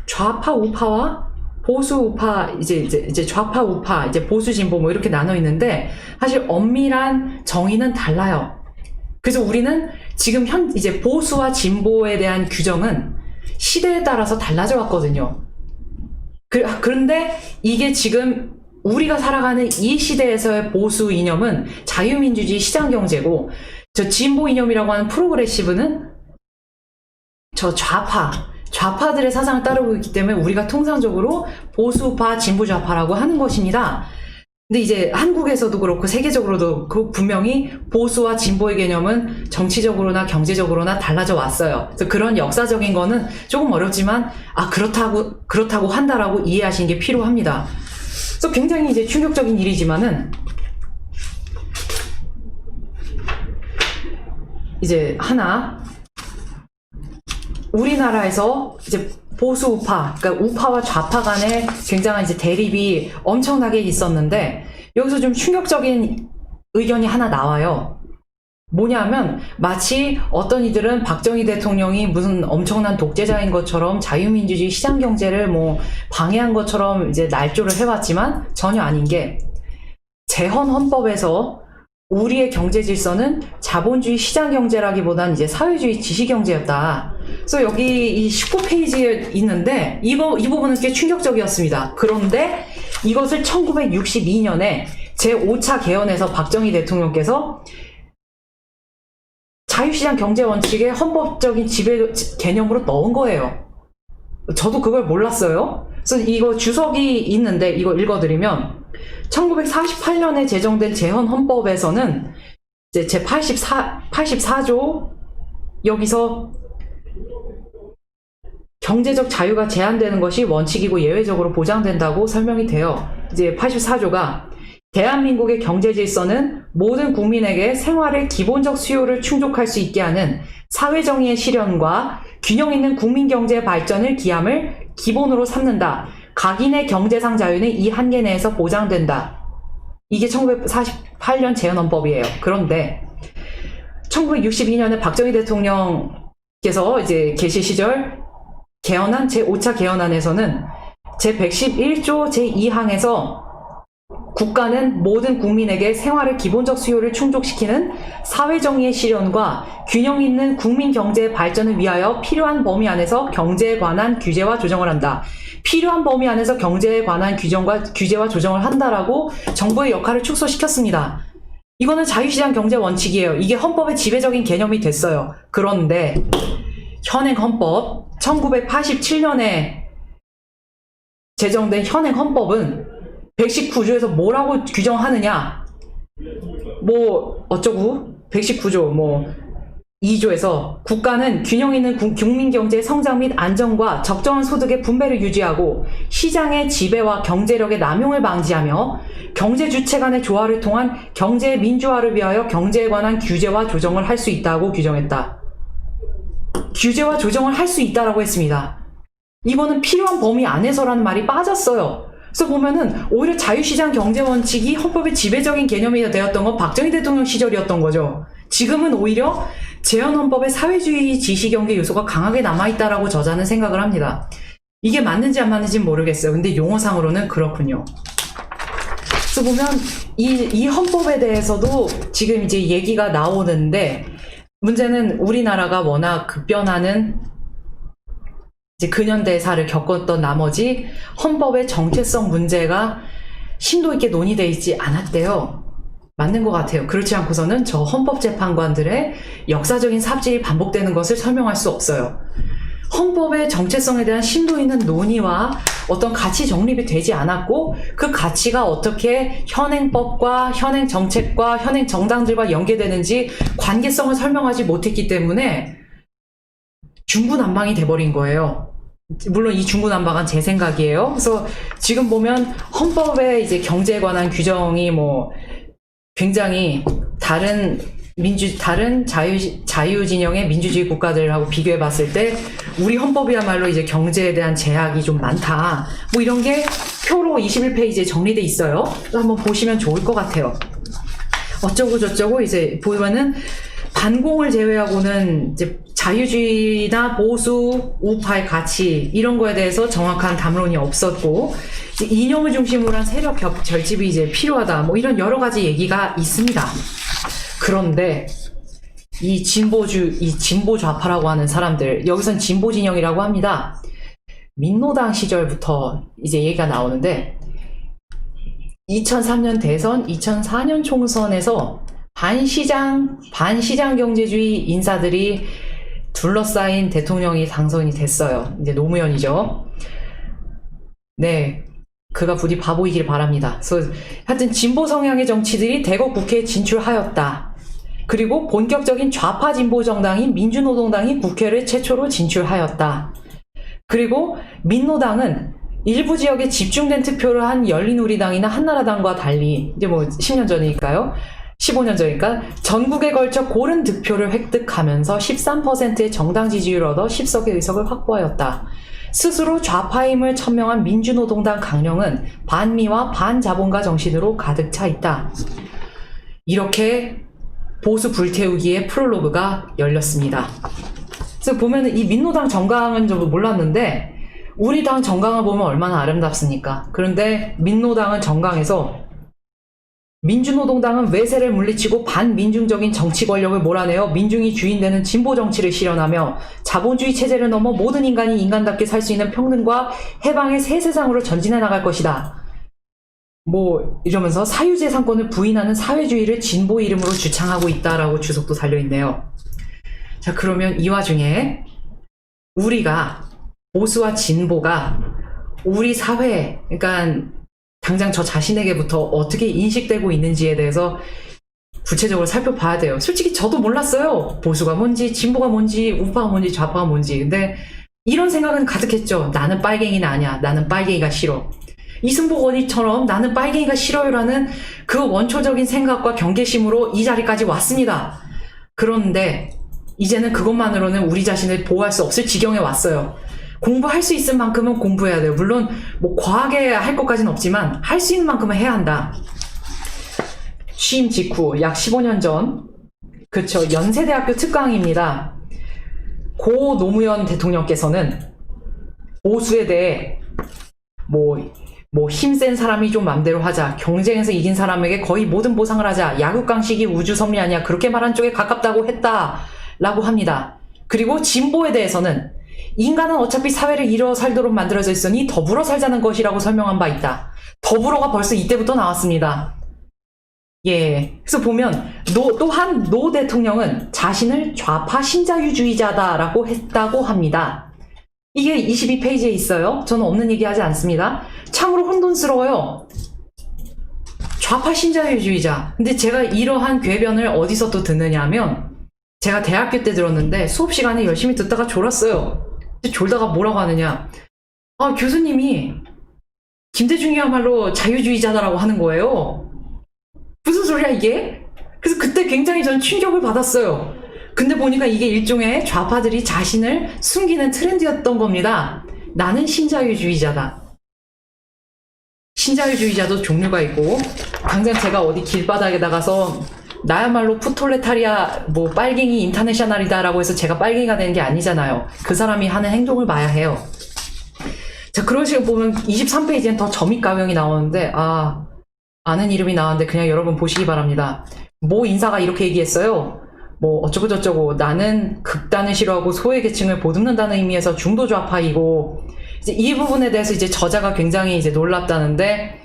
S2: 좌파 우파와 보수 우파, 이제 좌파 우파, 이제 보수 진보 뭐 이렇게 나눠 있는데 사실 엄밀한 정의는 달라요. 그래서 우리는 지금 이제 보수와 진보에 대한 규정은 시대에 따라서 달라져 왔거든요. 그런데 이게 지금 우리가 살아가는 이 시대에서의 보수 이념은 자유민주주의 시장경제고, 저 진보 이념이라고 하는 프로그레시브는 저 좌파들의 사상을 따르고 있기 때문에 우리가 통상적으로 보수파, 진보좌파라고 하는 것입니다. 근데 이제 한국에서도 그렇고 세계적으로도 분명히 보수와 진보의 개념은 정치적으로나 경제적으로나 달라져 왔어요. 그래서 그런 역사적인 거는 조금 어렵지만 그렇다고 한다라고 이해하시는 게 필요합니다. 그래서 굉장히 이제 충격적인 일이지만은 이제 하나, 우리나라에서 이제 보수 우파, 그러니까 우파와 좌파 간의 굉장한 이제 대립이 엄청나게 있었는데, 여기서 좀 충격적인 의견이 하나 나와요. 뭐냐면, 마치 어떤 이들은 박정희 대통령이 무슨 엄청난 독재자인 것처럼 자유민주주의 시장경제를 뭐 방해한 것처럼 이제 날조를 해왔지만 전혀 아닌 게, 재헌 헌법에서 우리의 경제 질서는 자본주의 시장 경제라기보단 이제 사회주의 지시 경제였다. 그래서 여기 이 19페이지에 있는데 이 부분은 꽤 충격적이었습니다. 그런데 이것을 1962년에 제5차 개헌에서 박정희 대통령께서 자유시장 경제 원칙의 헌법적인 지배 개념으로 넣은 거예요. 저도 그걸 몰랐어요. 그래서 이거 주석이 있는데 이거 읽어드리면 1948년에 제정된 재헌 헌법에서는 이제 제 84조 여기서 경제적 자유가 제한되는 것이 원칙이고 예외적으로 보장된다고 설명이 돼요. 이제 84조가 대한민국의 경제 질서는 모든 국민에게 생활의 기본적 수요를 충족할 수 있게 하는 사회정의의 실현과 균형 있는 국민 경제 발전을 기함을 기본으로 삼는다. 각인의 경제상 자유는 이 한계 내에서 보장된다. 이게 1948년 재헌헌법이에요. 그런데 1962년에 박정희 대통령께서 이제 계시 시절 개헌한 제5차 개헌안에서는 제111조 제2항에서 국가는 모든 국민에게 생활의 기본적 수요를 충족시키는 사회정의의 실현과 균형 있는 국민 경제 발전을 위하여 필요한 범위 안에서 경제에 관한 규제와 조정을 한다. 필요한 범위 안에서 경제에 관한 규제와 조정을 한다라고 정부의 역할을 축소시켰습니다. 이거는 자유시장 경제 원칙이에요. 이게 헌법의 지배적인 개념이 됐어요. 그런데 현행 헌법 1987년에 제정된 현행 헌법은 119조에서 뭐라고 규정하느냐, 뭐 어쩌고 119조 뭐 2조에서 국가는 균형 있는 국민 경제의 성장 및 안정과 적정한 소득의 분배를 유지하고 시장의 지배와 경제력의 남용을 방지하며 경제 주체 간의 조화를 통한 경제의 민주화를 위하여 경제에 관한 규제와 조정을 할 수 있다고 규정했다. 규제와 조정을 할 수 있다라고 했습니다. 이거는 필요한 범위 안에서라는 말이 빠졌어요. 그래서 보면은 오히려 자유시장 경제 원칙이 헌법의 지배적인 개념이 되었던 건 박정희 대통령 시절이었던 거죠. 지금은 오히려 재헌헌법에 사회주의 지시경제 요소가 강하게 남아있다라고 저자는 생각을 합니다. 이게 맞는지 안 맞는지는 모르겠어요. 근데 용어상으로는 그렇군요. 그래서 보면 이 헌법에 대해서도 지금 이제 얘기가 나오는데, 문제는 우리나라가 워낙 급변하는 이제 근현대사를 겪었던 나머지 헌법의 정체성 문제가 심도 있게 논의되어 있지 않았대요. 맞는 것 같아요. 그렇지 않고서는 저 헌법재판관들의 역사적인 삽질이 반복되는 것을 설명할 수 없어요. 헌법의 정체성에 대한 심도 있는 논의와 어떤 가치 정립이 되지 않았고, 그 가치가 어떻게 현행법과 현행 정책과 현행 정당들과 연계되는지 관계성을 설명하지 못했기 때문에 중구난방이 돼버린 거예요. 물론 이 중구난방은 제 생각이에요. 그래서 지금 보면 헌법에 이제 경제에 관한 규정이 뭐 굉장히 다른 자유진영의 민주주의 국가들하고 비교해 봤을 때 우리 헌법이야말로 이제 경제에 대한 제약이 좀 많다. 뭐 이런 게 표로 21페이지에 정리돼 있어요. 한번 보시면 좋을 것 같아요. 어쩌고 저쩌고 이제 보면은 반공을 제외하고는 이제 자유주의나 보수, 우파의 가치 이런 거에 대해서 정확한 담론이 없었고, 이념을 중심으로 한 세력 결집이 이제 필요하다. 뭐 이런 여러 가지 얘기가 있습니다. 그런데 이 진보 좌파라고 하는 사람들, 여기선 진보 진영이라고 합니다. 민노당 시절부터 이제 얘기가 나오는데 2003년 대선, 2004년 총선에서 반시장 경제주의 인사들이 둘러싸인 대통령이 당선이 됐어요. 이제 노무현이죠. 네. 그가 부디 바보이길 바랍니다. 그래서 하여튼 진보 성향의 정치들이 대거 국회에 진출하였다. 그리고 본격적인 좌파 진보 정당인 민주노동당이 국회를 최초로 진출하였다. 그리고 민노당은 일부 지역에 집중된 투표를 한 열린우리당이나 한나라당과 달리, 이제 뭐 10년 전이니까요. 15년 전이니까 전국에 걸쳐 고른 득표를 획득하면서 13%의 정당 지지율을 얻어 10석의 의석을 확보하였다. 스스로 좌파임을 천명한 민주노동당 강령은 반미와 반자본가 정신으로 가득 차 있다. 이렇게 보수 불태우기의 프롤로그가 열렸습니다. 그래서 보면은 이 민노당 정강은 저도 몰랐는데 우리 당 정강을 보면 얼마나 아름답습니까? 그런데 민노당은 정강에서 민주노동당은 외세를 물리치고 반민중적인 정치 권력을 몰아내어 민중이 주인되는 진보 정치를 실현하며 자본주의 체제를 넘어 모든 인간이 인간답게 살 수 있는 평등과 해방의 새 세상으로 전진해 나갈 것이다. 뭐 이러면서 사유재산권을 부인하는 사회주의를 진보 이름으로 주창하고 있다라고 주석도 달려있네요. 자, 그러면 이 와중에 우리가 보수와 진보가 우리 사회, 그러니까 당장 저 자신에게부터 어떻게 인식되고 있는지에 대해서 구체적으로 살펴봐야 돼요. 솔직히 저도 몰랐어요. 보수가 뭔지, 진보가 뭔지, 우파가 뭔지, 좌파가 뭔지. 근데 이런 생각은 가득했죠. 나는 빨갱이는 아니야. 나는 빨갱이가 싫어. 이승복 어디처럼 나는 빨갱이가 싫어요라는 그 원초적인 생각과 경계심으로 이 자리까지 왔습니다. 그런데 이제는 그것만으로는 우리 자신을 보호할 수 없을 지경에 왔어요. 공부할 수 있을 만큼은 공부해야 돼요. 물론 뭐 과하게 할 것까지는 없지만 할 수 있는 만큼은 해야 한다. 취임 직후 약 15년 전, 그쵸, 연세대학교 특강입니다. 고 노무현 대통령께서는 보수에 대해 뭐 힘센 사람이 좀 맘대로 하자, 경쟁에서 이긴 사람에게 거의 모든 보상을 하자, 야국강식이 우주 섭리 아니야, 그렇게 말한 쪽에 가깝다고 했다라고 합니다. 그리고 진보에 대해서는 인간은 어차피 사회를 이루어 살도록 만들어져 있으니 더불어 살자는 것이라고 설명한 바 있다. 더불어가 벌써 이때부터 나왔습니다. 예. 그래서 보면 또한 노 대통령은 자신을 좌파 신자유주의자다라고 했다고 합니다. 이게 22페이지에 있어요. 저는 없는 얘기 하지 않습니다. 참으로 혼돈스러워요. 좌파 신자유주의자. 근데 제가 이러한 궤변을 어디서 또 듣느냐 하면 제가 대학교 때 들었는데 수업 시간에 열심히 듣다가 졸았어요. 졸다가 뭐라고 하느냐. 아, 교수님이 김대중이야말로 자유주의자다라고 하는 거예요. 무슨 소리야 이게? 그래서 그때 굉장히 전 충격을 받았어요. 근데 보니까 이게 일종의 좌파들이 자신을 숨기는 트렌드였던 겁니다. 나는 신자유주의자다. 신자유주의자도 종류가 있고, 당장 제가 어디 길바닥에 나가서 나야말로 푸톨레타리아 뭐 빨갱이 인터내셔널이다라고 해서 제가 빨갱이가 되는 게 아니잖아요. 그 사람이 하는 행동을 봐야 해요. 자, 그런 식으로 보면 23페이지엔 더 점입가명이 나오는데, 아는 이름이 나왔는데 그냥 여러분 보시기 바랍니다. 모 인사가 이렇게 얘기했어요. 뭐 어쩌고 저쩌고, 나는 극단을 싫어하고 소외 계층을 보듬는다는 의미에서 중도 좌파이고, 이제 이 부분에 대해서 이제 저자가 굉장히 이제 놀랍다는데,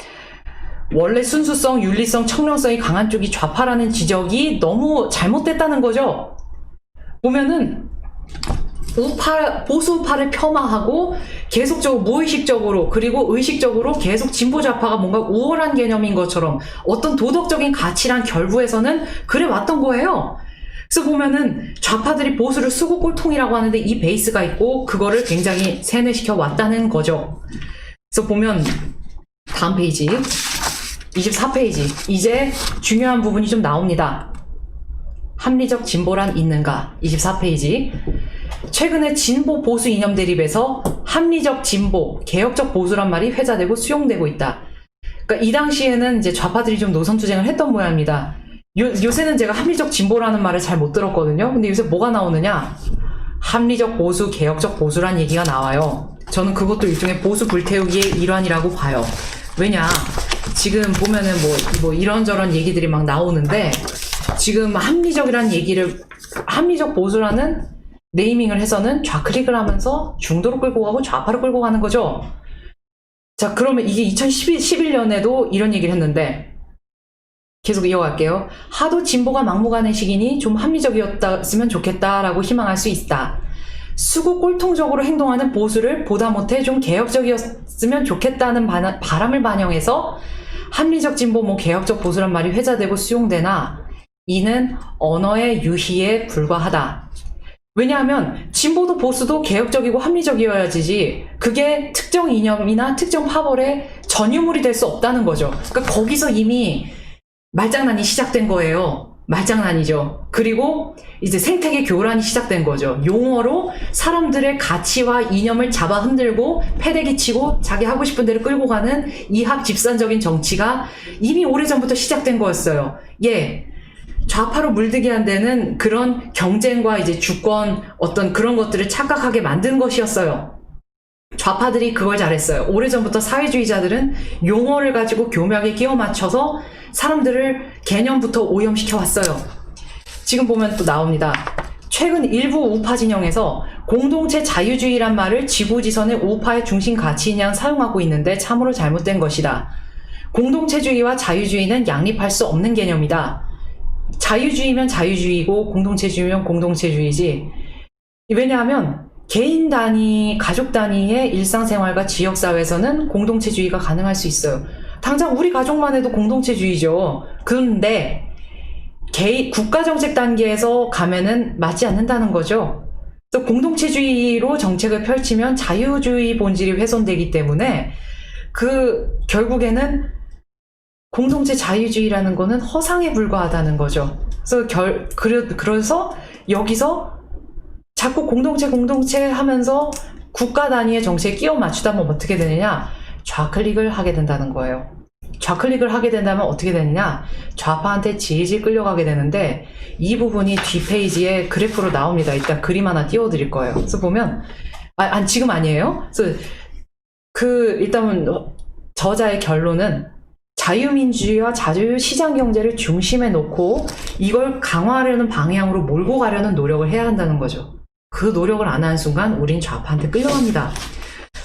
S2: 원래 순수성, 윤리성, 청렴성이 강한 쪽이 좌파라는 지적이 너무 잘못됐다는 거죠. 보면은 보수파를 폄하하고 계속적으로 무의식적으로 그리고 의식적으로 계속 진보 좌파가 뭔가 우월한 개념인 것처럼 어떤 도덕적인 가치랑 결부해서는 그래 왔던 거예요. 그래서 보면은 좌파들이 보수를 수고꼴통이라고 하는데 이 베이스가 있고 그거를 굉장히 세뇌시켜 왔다는 거죠. 그래서 보면 다음 페이지 24페이지 이제 중요한 부분이 좀 나옵니다. 합리적 진보란 있는가? 24페이지 최근에 진보 보수 이념 대립에서 합리적 진보, 개혁적 보수란 말이 회자되고 수용되고 있다. 그러니까 이 당시에는 이제 좌파들이 좀 노선투쟁을 했던 모양입니다. 요새는 제가 합리적 진보라는 말을 잘 못 들었거든요. 근데 요새 뭐가 나오느냐? 합리적 보수, 개혁적 보수란 얘기가 나와요. 저는 그것도 일종의 보수 불태우기의 일환이라고 봐요. 왜냐? 지금 보면은 뭐 이런저런 얘기들이 막 나오는데 지금 합리적 보수라는 네이밍을 해서는 좌클릭을 하면서 중도로 끌고 가고 좌파로 끌고 가는 거죠. 자, 그러면 이게 2011년에도 이런 얘기를 했는데 계속 이어갈게요. 하도 진보가 막무가내 시기니 좀 합리적이었으면 좋겠다라고 희망할 수 있다. 수구 꼴통적으로 행동하는 보수를 보다 못해 좀 개혁적이었으면 좋겠다는 바람을 반영해서 합리적 진보, 개혁적 보수란 말이 회자되고 수용되나 이는 언어의 유희에 불과하다. 왜냐하면 진보도 보수도 개혁적이고 합리적이어야지 그게 특정 이념이나 특정 파벌의 전유물이 될 수 없다는 거죠. 그러니까 거기서 이미 말장난이 시작된 거예요. 말장난이죠. 그리고 이제 생태계 교란이 시작된 거죠. 용어로 사람들의 가치와 이념을 잡아 흔들고 패대기 치고 자기 하고 싶은 대로 끌고 가는 이학 집산적인 정치가 이미 오래전부터 시작된 거였어요. 예. 좌파로 물들게 한 데는 그런 경쟁과 이제 주권 어떤 그런 것들을 착각하게 만든 것이었어요. 좌파들이 그걸 잘했어요. 오래전부터 사회주의자들은 용어를 가지고 교묘하게 끼워 맞춰서 사람들을 개념부터 오염시켜 왔어요. 지금 보면 또 나옵니다. 최근 일부 우파 진영에서 공동체 자유주의란 말을 지구지선의 우파의 중심 가치인 양 사용하고 있는데 참으로 잘못된 것이다. 공동체주의와 자유주의는 양립할 수 없는 개념이다. 자유주의면 자유주의고 공동체주의면 공동체주의지. 왜냐하면 개인 단위, 가족 단위의 일상생활과 지역사회에서는 공동체주의가 가능할 수 있어요. 당장 우리 가족만 해도 공동체주의죠. 그런데 국가정책 단계에서 가면은 맞지 않는다는 거죠. 그래서 공동체주의로 정책을 펼치면 자유주의 본질이 훼손되기 때문에 결국에는 공동체 자유주의라는 거는 허상에 불과하다는 거죠. 그래서 여기서 자꾸 공동체 하면서 국가 단위의 정책에 끼워 맞추다 보면 어떻게 되느냐? 좌클릭을 하게 된다는 거예요. 좌클릭을 하게 된다면 어떻게 되느냐? 좌파한테 질질 끌려가게 되는데 이 부분이 뒷페이지에 그래프로 나옵니다. 이따 그림 하나 띄워드릴 거예요. 그래서 보면 지금 아니에요. 그래서 일단 저자의 결론은 자유민주주의와 자유시장경제를 중심에 놓고 이걸 강화하려는 방향으로 몰고 가려는 노력을 해야 한다는 거죠. 그 노력을 안 하는 순간 우린 좌파한테 끌려갑니다.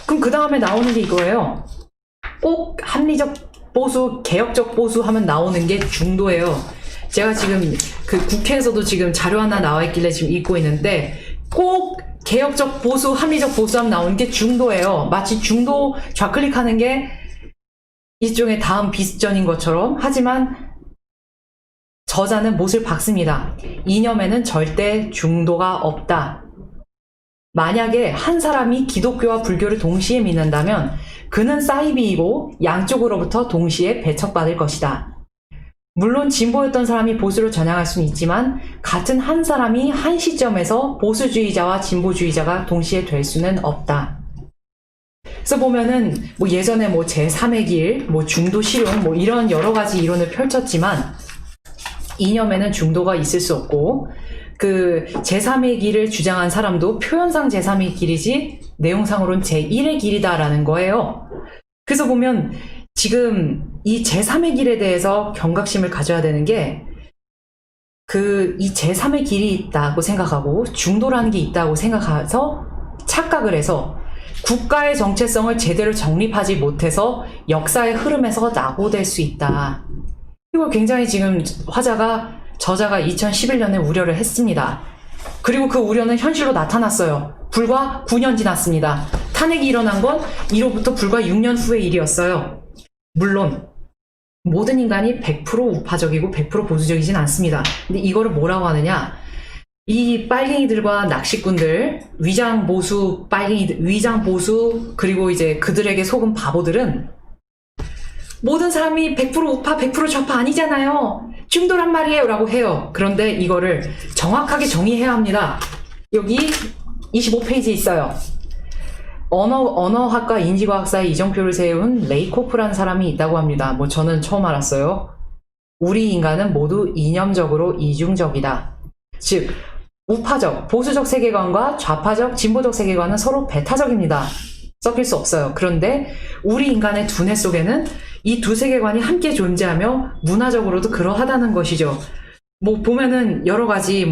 S2: 그럼 그 다음에 나오는 게 이거예요. 꼭 합리적 보수, 개혁적 보수 하면 나오는 게 중도예요. 제가 지금 국회에서도 지금 자료 하나 나와 있길래 지금 읽고 있는데 꼭 개혁적 보수, 합리적 보수 하면 나오는 게 중도예요. 마치 중도 좌클릭하는 게 일종의 다음 비스전인 것처럼. 하지만 저자는 못을 박습니다. 이념에는 절대 중도가 없다. 만약에 한 사람이 기독교와 불교를 동시에 믿는다면 그는 사이비이고 양쪽으로부터 동시에 배척받을 것이다. 물론 진보였던 사람이 보수로 전향할 수는 있지만 같은 한 사람이 한 시점에서 보수주의자와 진보주의자가 동시에 될 수는 없다. 그래서 보면은 예전에 제3의 길, 중도 실용 이런 여러 가지 이론을 펼쳤지만 이념에는 중도가 있을 수 없고 제3의 길을 주장한 사람도 표현상 제3의 길이지 내용상으로는 제1의 길이다라는 거예요. 그래서 보면 지금 이 제3의 길에 대해서 경각심을 가져야 되는 게 이 제3의 길이 있다고 생각하고 중도라는 게 있다고 생각해서 착각을 해서 국가의 정체성을 제대로 정립하지 못해서 역사의 흐름에서 낙오될 수 있다. 이걸 굉장히 지금 저자가 2011년에 우려를 했습니다. 그리고 그 우려는 현실로 나타났어요. 불과 9년 지났습니다. 탄핵이 일어난 건 이로부터 불과 6년 후의 일이었어요. 물론 모든 인간이 100% 우파적이고 100% 보수적이진 않습니다. 근데 이거를 뭐라고 하느냐? 이 빨갱이들과 낚시꾼들, 위장 보수 그리고 이제 그들에게 속은 바보들은 모든 사람이 100% 우파, 100% 좌파 아니잖아요. 중도란 말이에요 라고 해요. 그런데 이거를 정확하게 정의해야 합니다. 여기 25페이지에 있어요. 언어학과 인지과학사의 이정표를 세운 레이코프라는 사람이 있다고 합니다. 저는 처음 알았어요. 우리 인간은 모두 이념적으로 이중적이다. 즉 우파적, 보수적 세계관과 좌파적, 진보적 세계관은 서로 배타적입니다. 섞일 수 없어요. 그런데 우리 인간의 두뇌 속에는 이 두 세계관이 함께 존재하며 문화적으로도 그러하다는 것이죠. 보면은 여러 가지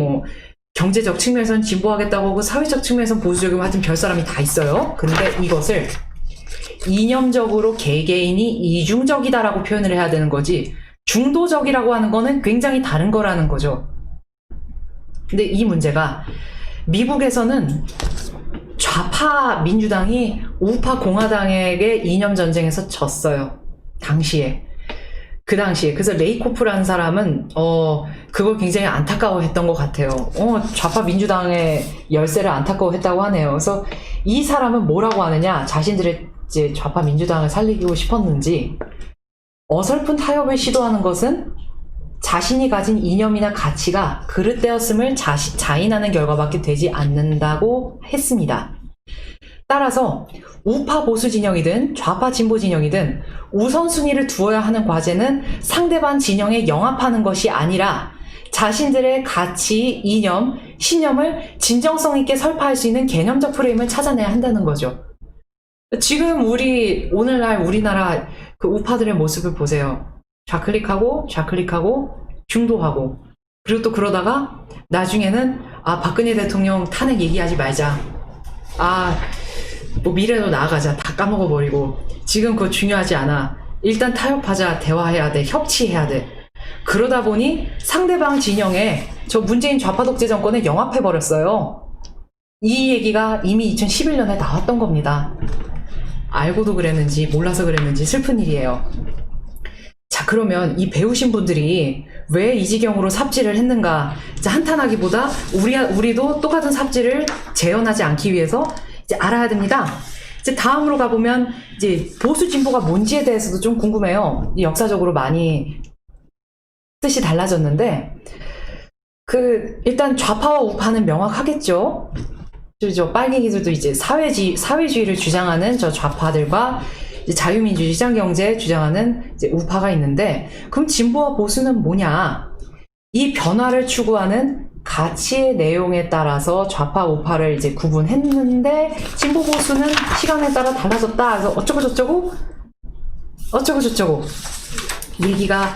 S2: 경제적 측면에서는 진보하겠다고 하고 사회적 측면에서는 보수적이고 하여튼 별 사람이 다 있어요. 근데 이것을 이념적으로 개개인이 이중적이다라고 표현을 해야 되는 거지 중도적이라고 하는 거는 굉장히 다른 거라는 거죠. 근데 이 문제가 미국에서는 좌파 민주당이 우파 공화당에게 이념 전쟁에서 졌어요. 그 당시에. 그래서 레이코프라는 사람은 그걸 굉장히 안타까워했던 것 같아요. 좌파 민주당의 열세를 안타까워했다고 하네요. 그래서 이 사람은 뭐라고 하느냐? 자신들의 이제 좌파 민주당을 살리고 싶었는지 어설픈 타협을 시도하는 것은 자신이 가진 이념이나 가치가 그릇되었음을 자인하는 결과밖에 되지 않는다고 했습니다. 따라서 우파 보수 진영이든 좌파 진보 진영이든 우선순위를 두어야 하는 과제는 상대방 진영에 영합하는 것이 아니라 자신들의 가치, 이념, 신념을 진정성 있게 설파할 수 있는 개념적 프레임을 찾아내야 한다는 거죠. 지금 오늘날 우리나라 그 우파들의 모습을 보세요. 좌클릭하고 중도하고, 그리고 또 그러다가 나중에는 박근혜 대통령 탄핵 얘기하지 말자, 뭐 미래로 나아가자, 다 까먹어버리고, 지금 그거 중요하지 않아, 일단 타협하자, 대화해야 돼, 협치해야 돼. 그러다 보니 상대방 진영에 저 문재인 좌파 독재 정권에 영합해버렸어요. 이 얘기가 이미 2011년에 나왔던 겁니다. 알고도 그랬는지 몰라서 그랬는지 슬픈 일이에요. 자, 그러면 이 배우신 분들이 왜 이 지경으로 삽질을 했는가 이제 한탄하기보다 우리도 똑같은 삽질을 재현하지 않기 위해서 이제 알아야 됩니다. 이제 다음으로 가보면 이제 보수 진보가 뭔지에 대해서도 좀 궁금해요. 역사적으로 많이 뜻이 달라졌는데, 일단 좌파와 우파는 명확하겠죠. 저 빨갱이들도 이제 사회주의를 주장하는 저 좌파들과 이제 자유민주주의 시장경제 주장하는 이제 우파가 있는데, 그럼 진보와 보수는 뭐냐? 이 변화를 추구하는 가치의 내용에 따라서 좌파 우파를 이제 구분했는데, 진보 보수는 시간에 따라 달라졌다. 그래서 어쩌고 저쩌고 얘기가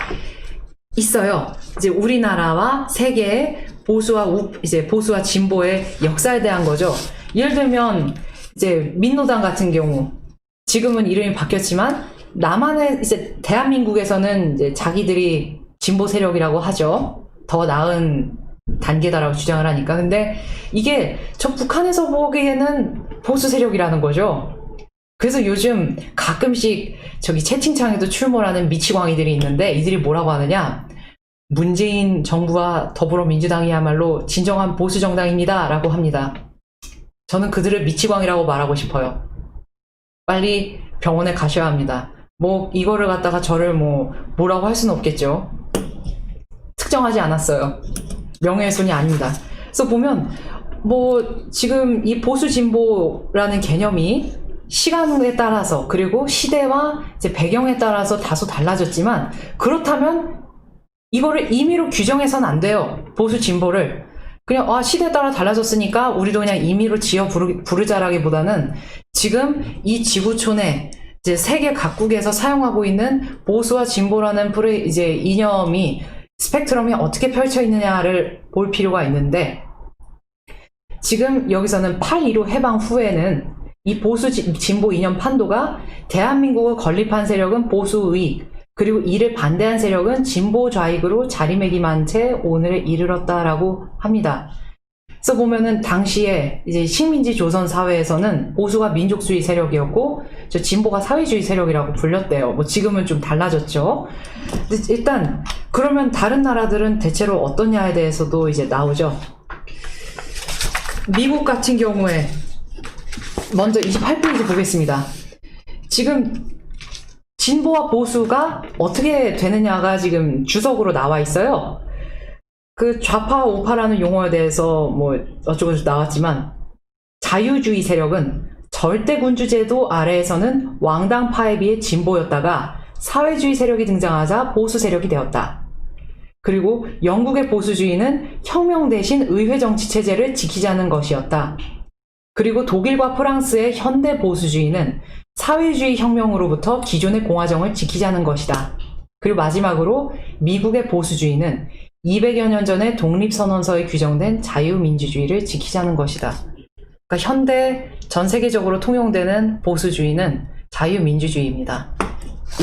S2: 있어요. 이제 우리나라와 세계의 보수와 진보의 역사에 대한 거죠. 예를 들면 이제 민노당 같은 경우, 지금은 이름이 바뀌었지만 남한의 이제 대한민국에서는 이제 자기들이 진보 세력이라고 하죠. 더 나은 단계다라고 주장을 하니까. 근데 이게 저 북한에서 보기에는 보수 세력이라는 거죠. 그래서 요즘 가끔씩 저기 채팅창에도 출몰하는 미치광이들이 있는데, 이들이 뭐라고 하느냐, 문재인 정부와 더불어민주당이야말로 진정한 보수 정당입니다 라고 합니다. 저는 그들을 미치광이라고 말하고 싶어요. 빨리 병원에 가셔야 합니다. 뭐 이거를 갖다가 저를 뭐라고 할 수는 없겠죠. 특정하지 않았어요. 명예훼손이 아닙니다. 그래서 보면 지금 이 보수 진보라는 개념이 시간에 따라서, 그리고 시대와 이제 배경에 따라서 다소 달라졌지만, 그렇다면 이거를 임의로 규정해서는 안 돼요. 보수 진보를 그냥 시대에 따라 달라졌으니까 우리도 그냥 임의로 지어 부르자라기보다는, 지금 이 지구촌에 이제 세계 각국에서 사용하고 있는 보수와 진보라는 이제 이념이, 스펙트럼이 어떻게 펼쳐 있느냐를 볼 필요가 있는데, 지금 여기서는 8.15 해방 후에는 이 보수 진보 이념 판도가 대한민국을 건립한 세력은 보수 우익, 그리고 이를 반대한 세력은 진보 좌익으로 자리매김한 채 오늘에 이르렀다라고 합니다. 그래서 보면은 당시에 이제 식민지 조선 사회에서는 보수가 민족주의 세력이었고, 저 진보가 사회주의 세력이라고 불렸대요. 지금은 좀 달라졌죠. 일단 그러면 다른 나라들은 대체로 어떠냐에 대해서도 이제 나오죠. 미국 같은 경우에 먼저 28페이지 보겠습니다. 지금 진보와 보수가 어떻게 되느냐가 지금 주석으로 나와 있어요. 그 좌파와 우파라는 용어에 대해서 어쩌고 나왔지만, 자유주의 세력은 절대군주제도 아래에서는 왕당파에 비해 진보였다가 사회주의 세력이 등장하자 보수 세력이 되었다. 그리고 영국의 보수주의는 혁명 대신 의회 정치 체제를 지키자는 것이었다. 그리고 독일과 프랑스의 현대 보수주의는 사회주의 혁명으로부터 기존의 공화정을 지키자는 것이다. 그리고 마지막으로 미국의 보수주의는 200여 년 전에 독립선언서에 규정된 자유민주주의를 지키자는 것이다. 그러니까 현대 전 세계적으로 통용되는 보수주의는 자유민주주의입니다.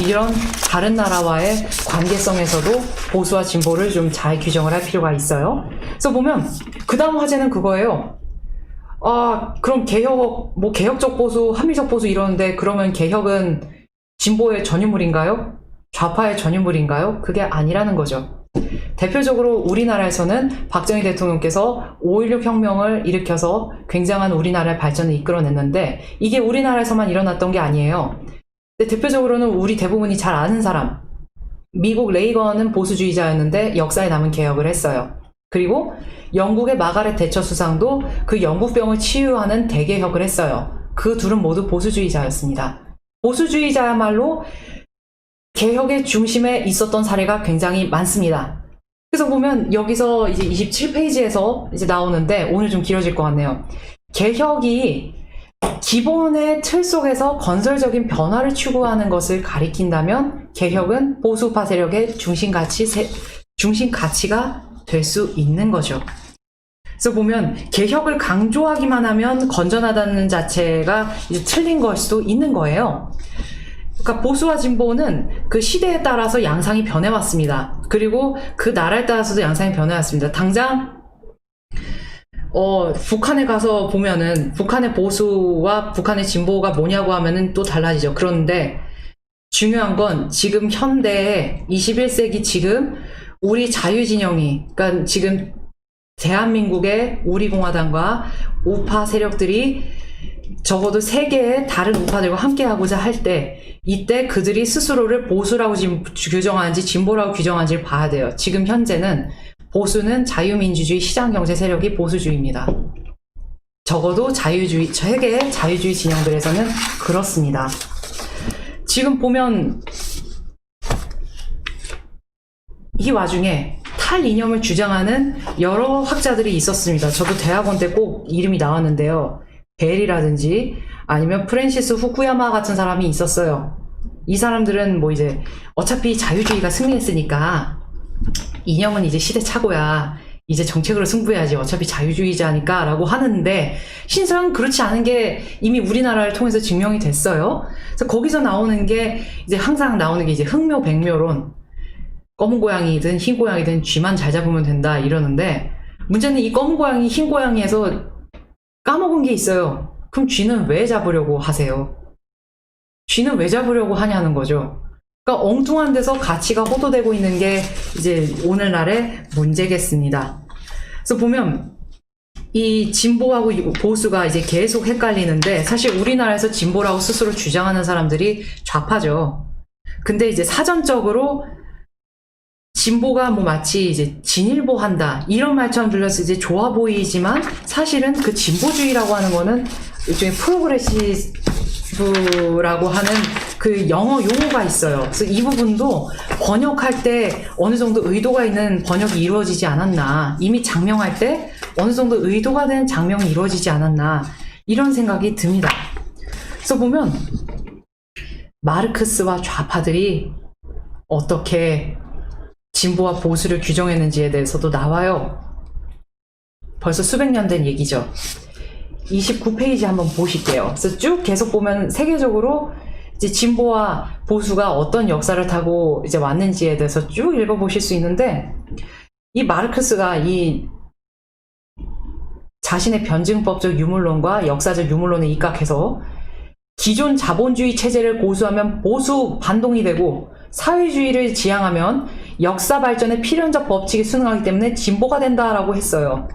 S2: 이런 다른 나라와의 관계성에서도 보수와 진보를 좀 잘 규정을 할 필요가 있어요. 그래서 보면 그 다음 화제는 그거예요. 그럼 개혁적 보수, 합리적 보수 이러는데, 그러면 개혁은 진보의 전유물인가요? 좌파의 전유물인가요? 그게 아니라는 거죠. 대표적으로 우리나라에서는 박정희 대통령께서 5.16 혁명을 일으켜서 굉장한 우리나라의 발전을 이끌어냈는데, 이게 우리나라에서만 일어났던 게 아니에요. 근데 대표적으로는 우리 대부분이 잘 아는 사람, 미국 레이건은 보수주의자였는데 역사에 남은 개혁을 했어요. 그리고 영국의 마가렛 대처 수상도 그 영국병을 치유하는 대개혁을 했어요. 그 둘은 모두 보수주의자였습니다. 보수주의자야말로 개혁의 중심에 있었던 사례가 굉장히 많습니다. 그래서 보면 여기서 이제 27페이지에서 이제 나오는데 오늘 좀 길어질 것 같네요. 개혁이 기본의 틀 속에서 건설적인 변화를 추구하는 것을 가리킨다면 개혁은 보수파 세력의 중심 가치가 될 수 있는 거죠. 그래서 보면 개혁을 강조하기만 하면 건전하다는 자체가 이제 틀린 걸 수도 있는 거예요. 그러니까 보수와 진보는 그 시대에 따라서 양상이 변해왔습니다. 그리고 그 나라에 따라서도 양상이 변해왔습니다. 당장 북한에 가서 보면은 북한의 보수와 북한의 진보가 뭐냐고 하면은 또 달라지죠. 그런데 중요한 건 지금 현대의 21세기 지금 우리 자유진영이, 그러니까 지금 대한민국의 우리공화당과 우파 세력들이 적어도 세계의 다른 우파들과 함께하고자 할 때 이때 그들이 스스로를 보수라고 규정하는지 진보라고 규정하는지를 봐야 돼요. 지금 현재는 보수는 자유민주주의 시장경제 세력이 보수주의입니다. 적어도 세계의 자유주의 진영들에서는 그렇습니다. 지금 보면 이 와중에 탈이념을 주장하는 여러 학자들이 있었습니다. 저도 대학원 때 꼭 이름이 나왔는데요. 벨이라든지 아니면 프랜시스 후쿠야마 같은 사람이 있었어요. 이 사람들은 뭐 이제 어차피 자유주의가 승리했으니까 이념은 이제 시대착오야. 이제 정책으로 승부해야지. 어차피 자유주의자니까 라고 하는데 실상 그렇지 않은 게 이미 우리나라를 통해서 증명이 됐어요. 그래서 거기서 나오는 게 이제 항상 나오는 게 이제 흑묘백묘론. 검은 고양이든 흰 고양이든 쥐만 잘 잡으면 된다 이러는데 문제는 이 검은 고양이 흰 고양이에서 까먹은 게 있어요. 그럼 쥐는 왜 잡으려고 하세요? 쥐는 왜 잡으려고 하냐는 거죠. 그러니까 엉뚱한 데서 가치가 호도되고 있는 게 이제 오늘날의 문제겠습니다. 그래서 보면 이 진보하고 보수가 이제 계속 헷갈리는데 사실 우리나라에서 진보라고 스스로 주장하는 사람들이 좌파죠. 근데 이제 사전적으로 진보가 뭐 마치 이제 진일보한다 이런 말처럼 들려서 이제 좋아 보이지만 사실은 그 진보주의라고 하는 거는 일종의 프로그레시브라고 하는 그 영어 용어가 있어요. 그래서 이 부분도 번역할 때 어느 정도 의도가 있는 번역이 이루어지지 않았나, 이미 장명할 때 어느 정도 의도가 된 장명이 이루어지지 않았나 이런 생각이 듭니다. 그래서 보면 마르크스와 좌파들이 어떻게 진보와 보수를 규정했는지에 대해서도 나와요. 벌써 수백 년 된 얘기죠. 29페이지 한번 보실게요. 그래서 쭉 계속 보면 세계적으로 이제 진보와 보수가 어떤 역사를 타고 이제 왔는지에 대해서 쭉 읽어보실 수 있는데 이 마르크스가 이 자신의 변증법적 유물론과 역사적 유물론에 입각해서 기존 자본주의 체제를 고수하면 보수 반동이 되고 사회주의를 지향하면 역사 발전의 필연적 법칙이 순응하기 때문에 진보가 된다라고 했어요.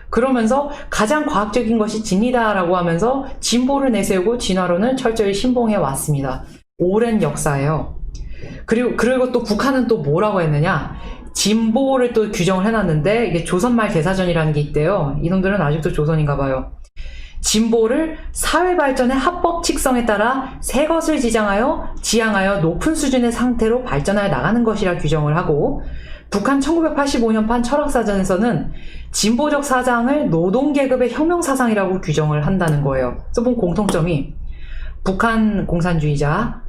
S2: 그러면서 가장 과학적인 것이 진리다라고 하면서 진보를 내세우고 진화론을 철저히 신봉해 왔습니다. 오랜 역사예요. 그리고 또 북한은 또 뭐라고 했느냐? 진보를 또 규정을 해놨는데 이게 조선말 대사전이라는 게 있대요. 이놈들은 아직도 조선인가 봐요. 진보를 사회 발전의 합법 칙성에 따라 새 것을 지향하여 높은 수준의 상태로 발전하여 나가는 것이라 규정을 하고 북한 1985년판 철학사전에서는 진보적 사상을 노동계급의 혁명사상이라고 규정을 한다는 거예요. 그래서 본 공통점이 북한 공산주의자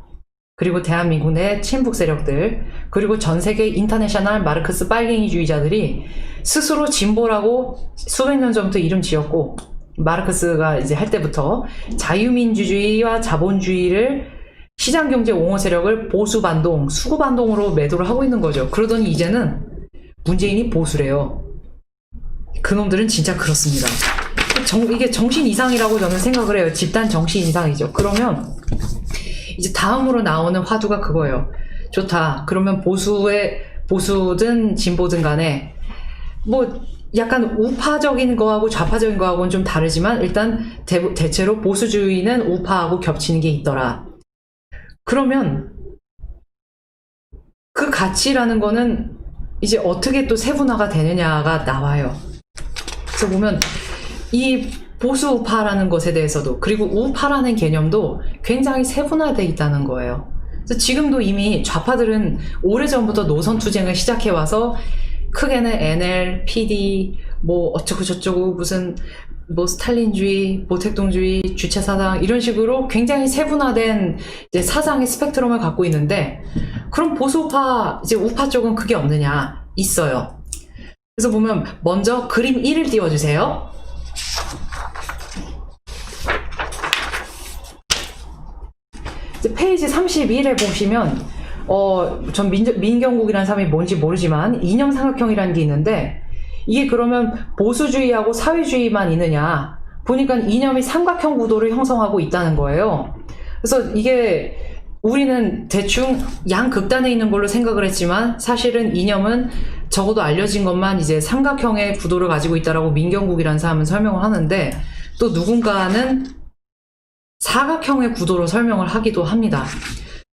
S2: 그리고 대한민국 내 친북 세력들 그리고 전세계 인터내셔널 마르크스 빨갱이주의자들이 스스로 진보라고 수백 년 전부터 이름 지었고 마르크스가 이제 할 때부터 자유민주주의와 자본주의를 시장경제 옹호 세력을 보수반동, 수구반동으로 매도를 하고 있는 거죠. 그러더니 이제는 문재인이 보수래요. 그놈들은 진짜 그렇습니다. 이게 정신 이상이라고 저는 생각을 해요. 집단 정신 이상이죠. 그러면 이제 다음으로 나오는 화두가 그거예요. 좋다. 그러면 보수든 진보든 간에 뭐 약간 우파적인 거하고 좌파적인 거하고는 좀 다르지만 일단 대체로 보수주의는 우파하고 겹치는 게 있더라. 그러면 가치라는 거는 이제 어떻게 또 세분화가 되느냐가 나와요. 그래서 보면 이 보수 우파라는 것에 대해서도, 그리고 우파라는 개념도 굉장히 세분화되어 있다는 거예요. 그래서 지금도 이미 좌파들은 오래전부터 노선 투쟁을 시작해와서 크게는 NL, PD, 뭐 어쩌고 저쩌고 무슨 뭐 스탈린주의, 모택동주의, 주체사상 이런 식으로 굉장히 세분화된 이제 사상의 스펙트럼을 갖고 있는데, 그럼 보수우파, 이제 우파 쪽은 그게 없느냐? 있어요. 그래서 보면 먼저 그림 1을 띄워주세요. 이제 페이지 31에 보시면 전 민경국이라는 사람이 뭔지 모르지만 이념 삼각형이라는 게 있는데, 이게 그러면 보수주의하고 사회주의만 있느냐 보니까 이념이 삼각형 구도를 형성하고 있다는 거예요. 그래서 이게 우리는 대충 양극단에 있는 걸로 생각을 했지만, 사실은 이념은 적어도 알려진 것만 이제 삼각형의 구도를 가지고 있다라고 민경국이라는 사람은 설명을 하는데, 또 누군가는 사각형의 구도로 설명을 하기도 합니다.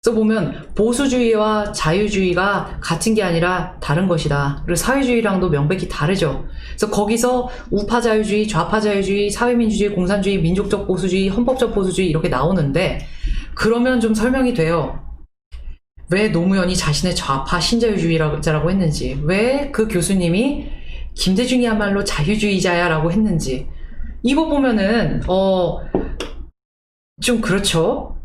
S2: 그래서 보면 보수주의와 자유주의가 같은 게 아니라 다른 것이다. 그리고 사회주의랑도 명백히 다르죠. 그래서 거기서 우파 자유주의, 좌파 자유주의, 사회민주주의, 공산주의, 민족적 보수주의, 헌법적 보수주의 이렇게 나오는데, 그러면 좀 설명이 돼요. 왜 노무현이 자신의 좌파 신자유주의자라고 했는지, 왜 그 교수님이 김대중이야말로 자유주의자야 라고 했는지. 이거 보면은 좀 그렇죠.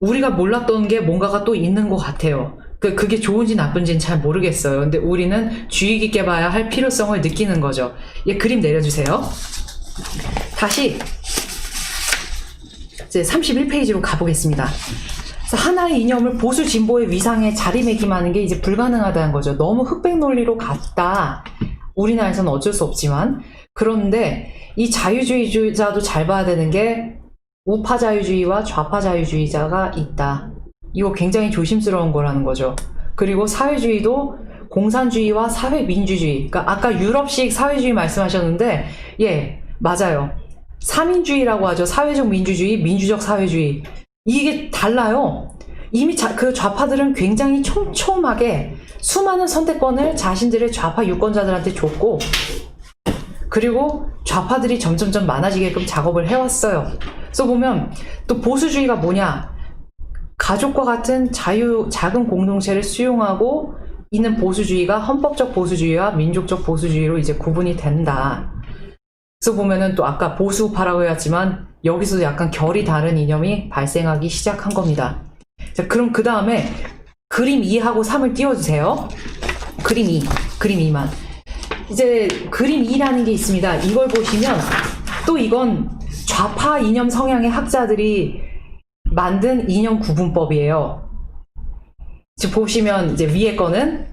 S2: 우리가 몰랐던 게 뭔가가 또 있는 것 같아요. 그게 좋은지 나쁜지는 잘 모르겠어요. 근데 우리는 주의 깊게 봐야 할 필요성을 느끼는 거죠. 예, 그림 내려주세요. 다시 이제 31페이지로 가보겠습니다. 그래서 하나의 이념을 보수 진보의 위상에 자리매김하는 게 이제 불가능하다는 거죠. 너무 흑백 논리로 갔다. 우리나라에서는 어쩔 수 없지만. 그런데 이 자유주의자도 잘 봐야 되는 게 우파 자유주의와 좌파 자유주의자가 있다. 이거 굉장히 조심스러운 거라는 거죠. 그리고 사회주의도 공산주의와 사회민주주의, 그러니까 아까 유럽식 사회주의 말씀하셨는데, 예, 맞아요. 사민주의라고 하죠. 사회적 민주주의, 민주적 사회주의. 이게 달라요. 이미 그 좌파들은 굉장히 촘촘하게 수많은 선택권을 자신들의 좌파 유권자들한테 줬고, 그리고 좌파들이 점점점 많아지게끔 작업을 해왔어요. 그래서 보면 또 보수주의가 뭐냐? 가족과 같은 작은 공동체를 수용하고 있는 보수주의가 헌법적 보수주의와 민족적 보수주의로 이제 구분이 된다. 그래서 보면은 또 아까 보수파라고 해왔지만 여기서도 약간 결이 다른 이념이 발생하기 시작한 겁니다. 자, 그럼 그 다음에 그림 2하고 3을 띄워주세요. 그림 2, 그림 2만. 이제 그림 2라는 게 있습니다. 이걸 보시면 또 이건 좌파 이념 성향의 학자들이 만든 이념 구분법이에요. 지금 보시면 이제 위에 거는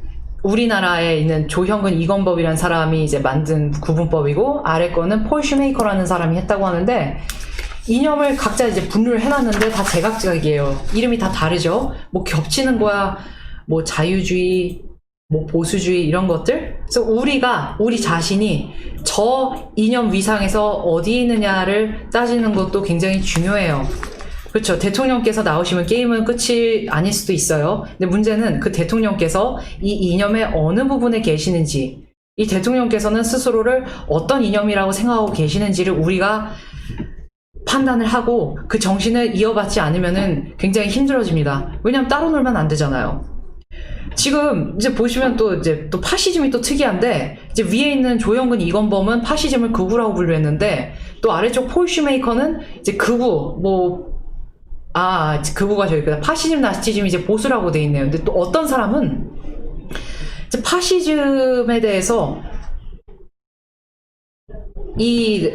S2: 우리나라에 있는 조형근 이건법이라는 사람이 이제 만든 구분법이고, 아래 거는 폴 슈메이커라는 사람이 했다고 하는데, 이념을 각자 이제 분류를 해놨는데 다 제각각이에요. 이름이 다 다르죠. 뭐 겹치는 거야, 뭐 자유주의, 뭐 보수주의 이런 것들. 그래서 우리 자신이 저 이념 위상에서 어디 있느냐를 따지는 것도 굉장히 중요해요. 그렇죠. 대통령께서 나오시면 게임은 끝이 아닐 수도 있어요. 근데 문제는 그 대통령께서 이 이념의 어느 부분에 계시는지, 이 대통령께서는 스스로를 어떤 이념이라고 생각하고 계시는지를 우리가 판단을 하고 그 정신을 이어받지 않으면은 굉장히 힘들어집니다. 왜냐면 따로 놀면 안 되잖아요. 지금 이제 보시면 또 파시즘이 또 특이한데, 이제 위에 있는 조형근 이건범은 파시즘을 극우라고 분류했는데, 또 아래쪽 폴 슈메이커는 이제 극우, 극우가 저기 있구나. 파시즘, 나치즘이 이제 보수라고 돼 있네요. 근데 또 어떤 사람은 이제 파시즘에 대해서 이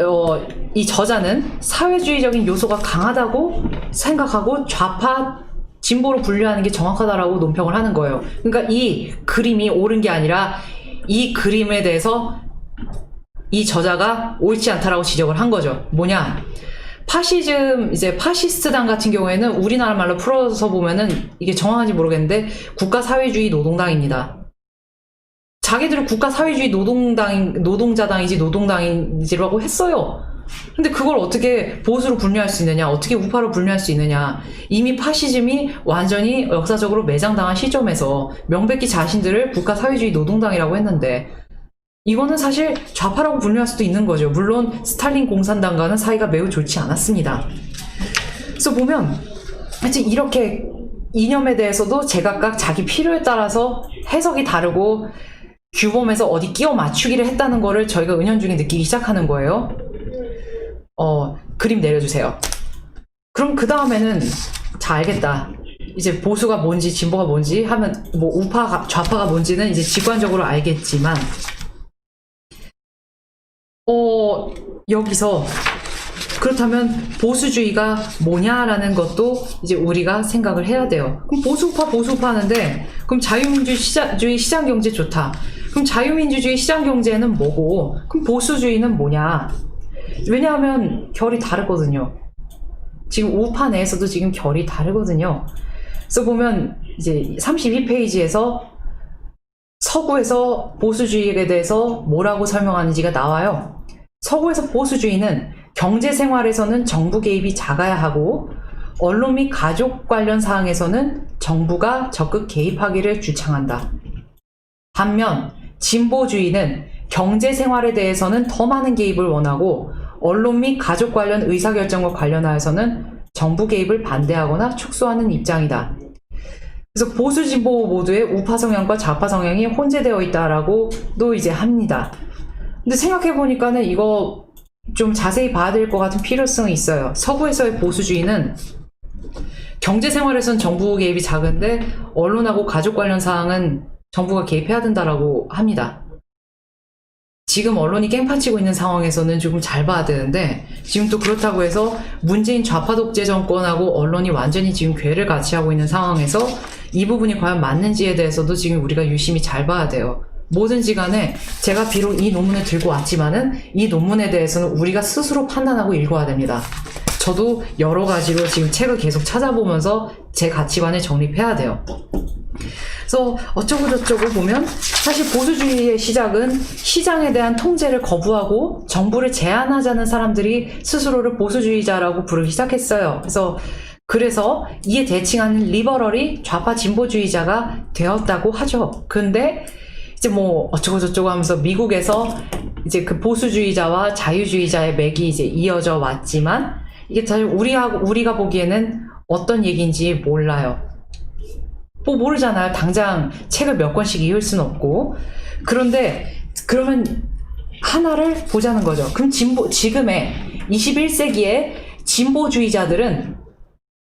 S2: 저자는 사회주의적인 요소가 강하다고 생각하고 좌파 진보로 분류하는 게 정확하다라고 논평을 하는 거예요. 그러니까 이 그림이 옳은 게 아니라 이 그림에 대해서 이 저자가 옳지 않다라고 지적을 한 거죠. 뭐냐? 파시즘, 이제 파시스트당 같은 경우에는 우리나라 말로 풀어서 보면은 이게 정확한지 모르겠는데 국가사회주의 노동당입니다. 자기들은 국가사회주의 노동자당인지 노동당인지라고 했어요. 근데 그걸 어떻게 보수로 분류할 수 있느냐, 어떻게 우파로 분류할 수 있느냐. 이미 파시즘이 완전히 역사적으로 매장당한 시점에서 명백히 자신들을 국가사회주의 노동당이라고 했는데, 이거는 사실 좌파라고 분류할 수도 있는 거죠. 물론 스탈린 공산당과는 사이가 매우 좋지 않았습니다. 그래서 보면 하여튼 이렇게 이념에 대해서도 제각각 자기 필요에 따라서 해석이 다르고 규범에서 어디 끼워 맞추기를 했다는 거를 저희가 은연중에 느끼기 시작하는 거예요. 그림 내려주세요. 그럼 그 다음에는 자, 알겠다. 이제 보수가 뭔지 진보가 뭔지 하면 뭐 우파 좌파가 뭔지는 이제 직관적으로 알겠지만 여기서 그렇다면 보수주의가 뭐냐라는 것도 이제 우리가 생각을 해야 돼요. 그럼 보수우파 하는데, 그럼 자유민주주의 시장경제 좋다. 그럼 자유민주주의 시장경제는 뭐고, 그럼 보수주의는 뭐냐? 왜냐하면 결이 다르거든요. 지금 우파 내에서도 지금 결이 다르거든요. 그래서 보면 이제 32페이지에서 서구에서 보수주의에 대해서 뭐라고 설명하는지가 나와요. 서구에서 보수주의는 경제생활에서는 정부 개입이 작아야 하고 언론 및 가족 관련 사항에서는 정부가 적극 개입하기를 주창한다. 반면 진보주의는 경제생활에 대해서는 더 많은 개입을 원하고 언론 및 가족 관련 의사결정과 관련하여서는 정부 개입을 반대하거나 축소하는 입장이다. 그래서 보수 진보 모두의 우파 성향과 좌파 성향이 혼재되어 있다라고 또 이제 합니다. 근데 생각해 보니까는 이거 좀 자세히 봐야 될 것 같은 필요성이 있어요. 서구에서의 보수주의는 경제생활에선 정부 개입이 작은데 언론하고 가족 관련 사항은 정부가 개입해야 된다라고 합니다. 지금 언론이 깽판치고 있는 상황에서는 조금 잘 봐야 되는데, 지금 또 그렇다고 해서 문재인 좌파 독재 정권하고 언론이 완전히 지금 궤를 같이 하고 있는 상황에서 이 부분이 과연 맞는지에 대해서도 지금 우리가 유심히 잘 봐야 돼요. 뭐든지 간에 제가 비록 이 논문을 들고 왔지만은 이 논문에 대해서는 우리가 스스로 판단하고 읽어야 됩니다. 저도 여러 가지로 지금 책을 계속 찾아보면서 제 가치관을 정립해야 돼요. 그래서 어쩌고저쩌고 보면 사실 보수주의의 시작은 시장에 대한 통제를 거부하고 정부를 제한하자는 사람들이 스스로를 보수주의자라고 부르기 시작했어요. 그래서 이에 대칭하는 리버럴이 좌파 진보주의자가 되었다고 하죠. 근데 이제 뭐 어쩌고저쩌고 하면서 미국에서 이제 그 보수주의자와 자유주의자의 맥이 이제 이어져 왔지만 이게 사실 우리가 보기에는 어떤 얘기인지 몰라요. 뭐 모르잖아요. 당장 책을 몇 권씩 읽을 수는 없고. 그런데 그러면 하나를 보자는 거죠. 그럼 지금의 21세기의 진보주의자들은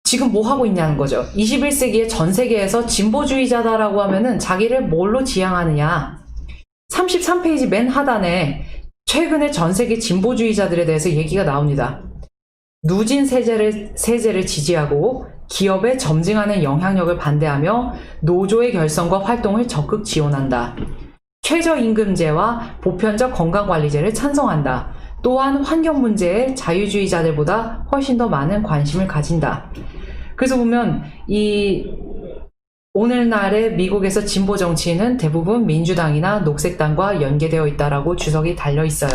S2: 지금 뭐 하고 있냐는 거죠. 21세기의 전 세계에서 진보주의자다라고 하면은 자기를 뭘로 지향하느냐. 33페이지 맨 하단에 최근에 전 세계 진보주의자들에 대해서 얘기가 나옵니다. 누진 세제를 지지하고 기업에 점증하는 영향력을 반대하며 노조의 결성과 활동을 적극 지원한다. 최저임금제와 보편적 건강관리제를 찬성한다. 또한 환경 문제에 자유주의자들보다 훨씬 더 많은 관심을 가진다. 그래서 보면 오늘날의 미국에서 진보 정치인은 대부분 민주당이나 녹색당과 연계되어 있다라고 주석이 달려 있어요.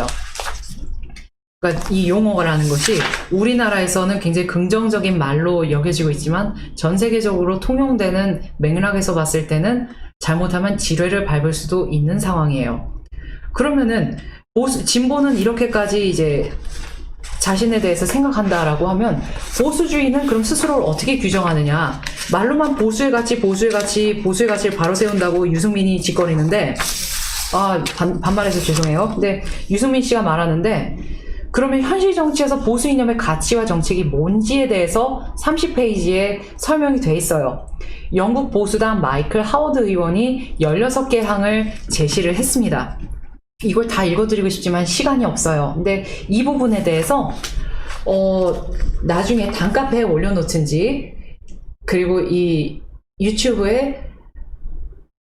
S2: 그러니까 이 용어라는 것이 우리나라에서는 굉장히 긍정적인 말로 여겨지고 있지만 전 세계적으로 통용되는 맥락에서 봤을 때는 잘못하면 지뢰를 밟을 수도 있는 상황이에요. 그러면은 진보는 이렇게까지 이제 자신에 대해서 생각한다라고 하면 보수주의는 그럼 스스로를 어떻게 규정하느냐. 말로만 보수의 가치를 바로 세운다고 유승민이 짓거리는데 반말해서 죄송해요. 근데 유승민 씨가 말하는데 그러면 현실 정치에서 보수 이념의 가치와 정책이 뭔지에 대해서 30페이지에 설명이 돼 있어요. 영국 보수당 마이클 하워드 의원이 16개 항을 제시를 했습니다. 이걸 다 읽어드리고 싶지만 시간이 없어요. 근데 이 부분에 대해서 나중에 단카페에 올려놓든지 그리고 이 유튜브에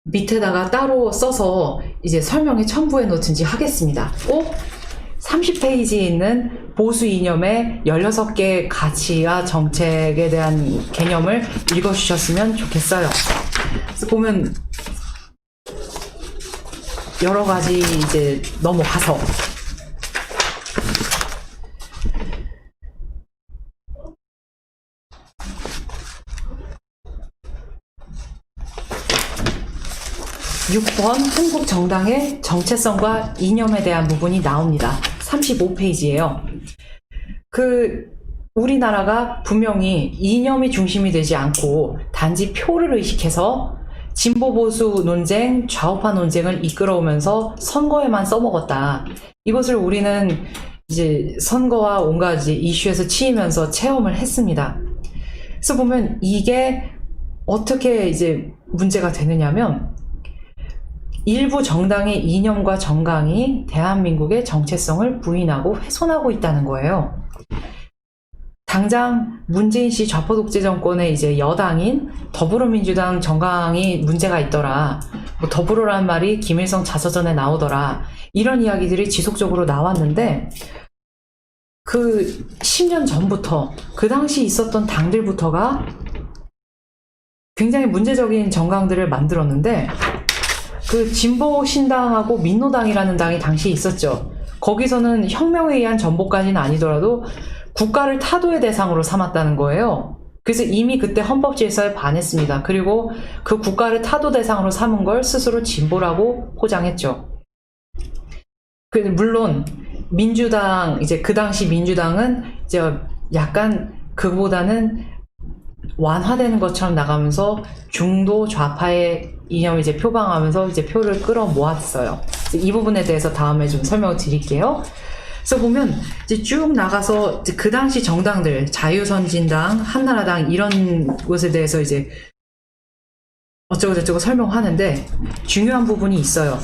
S2: 밑에다가 따로 써서 이제 설명에 첨부해 놓든지 하겠습니다. 꼭 30페이지에 있는 보수 이념의 16개 가치와 정책에 대한 개념을 읽어주셨으면 좋겠어요. 그래서 보면 여러 가지 이제 넘어가서 6번 한국 정당의 정체성과 이념에 대한 부분이 나옵니다. 35페이지예요. 우리나라가 분명히 이념이 중심이 되지 않고 단지 표를 의식해서 진보 보수 논쟁, 좌우파 논쟁을 이끌어오면서 선거에만 써먹었다. 이것을 우리는 이제 선거와 온갖 이제 이슈에서 치이면서 체험을 했습니다. 그래서 보면 이게 어떻게 이제 문제가 되느냐면 일부 정당의 이념과 정강이 대한민국의 정체성을 부인하고 훼손하고 있다는 거예요. 당장 문재인 씨 좌파 독재 정권의 이제 여당인 더불어민주당 정강이 문제가 있더라. 뭐 더불어란 말이 김일성 자서전에 나오더라. 이런 이야기들이 지속적으로 나왔는데 10년 전부터 그 당시 있었던 당들부터가 굉장히 문제적인 정강들을 만들었는데 진보신당하고 민노당이라는 당이 당시에 있었죠. 거기서는 혁명에 의한 전복까지는 아니더라도 국가를 타도의 대상으로 삼았다는 거예요. 그래서 이미 그때 헌법질서에 반했습니다. 그리고 그 국가를 타도 대상으로 삼은 걸 스스로 진보라고 포장했죠. 물론 민주당, 이제 그 당시 민주당은 이제 약간 그보다는 완화되는 것처럼 나가면서 중도 좌파의 이념을 이제 표방하면서 이제 표를 끌어모았어요. 이 부분에 대해서 다음에 좀 설명을 드릴게요. 그래서 보면 이제 쭉 나가서 이제 그 당시 정당들, 자유선진당, 한나라당 이런 것에 대해서 이제 어쩌고저쩌고 설명하는데 중요한 부분이 있어요.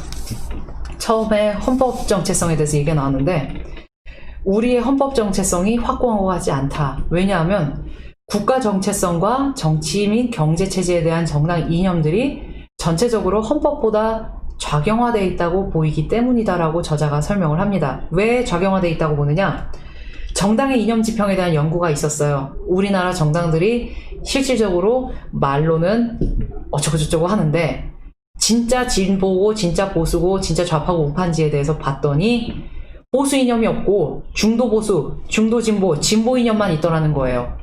S2: 처음에 헌법 정체성에 대해서 얘기가 나왔는데 우리의 헌법 정체성이 확고하지 않다. 왜냐하면 국가 정체성과 정치 및 경제 체제에 대한 정당 이념들이 전체적으로 헌법보다 좌경화되어 있다고 보이기 때문이다라고 저자가 설명을 합니다. 왜 좌경화되어 있다고 보느냐? 정당의 이념 지평에 대한 연구가 있었어요. 우리나라 정당들이 실질적으로 말로는 어쩌고저쩌고 하는데 진짜 진보고 진짜 보수고 진짜 좌파고 우파인지에 대해서 봤더니 보수 이념이 없고 중도 보수, 중도 진보, 진보 이념만 있더라는 거예요.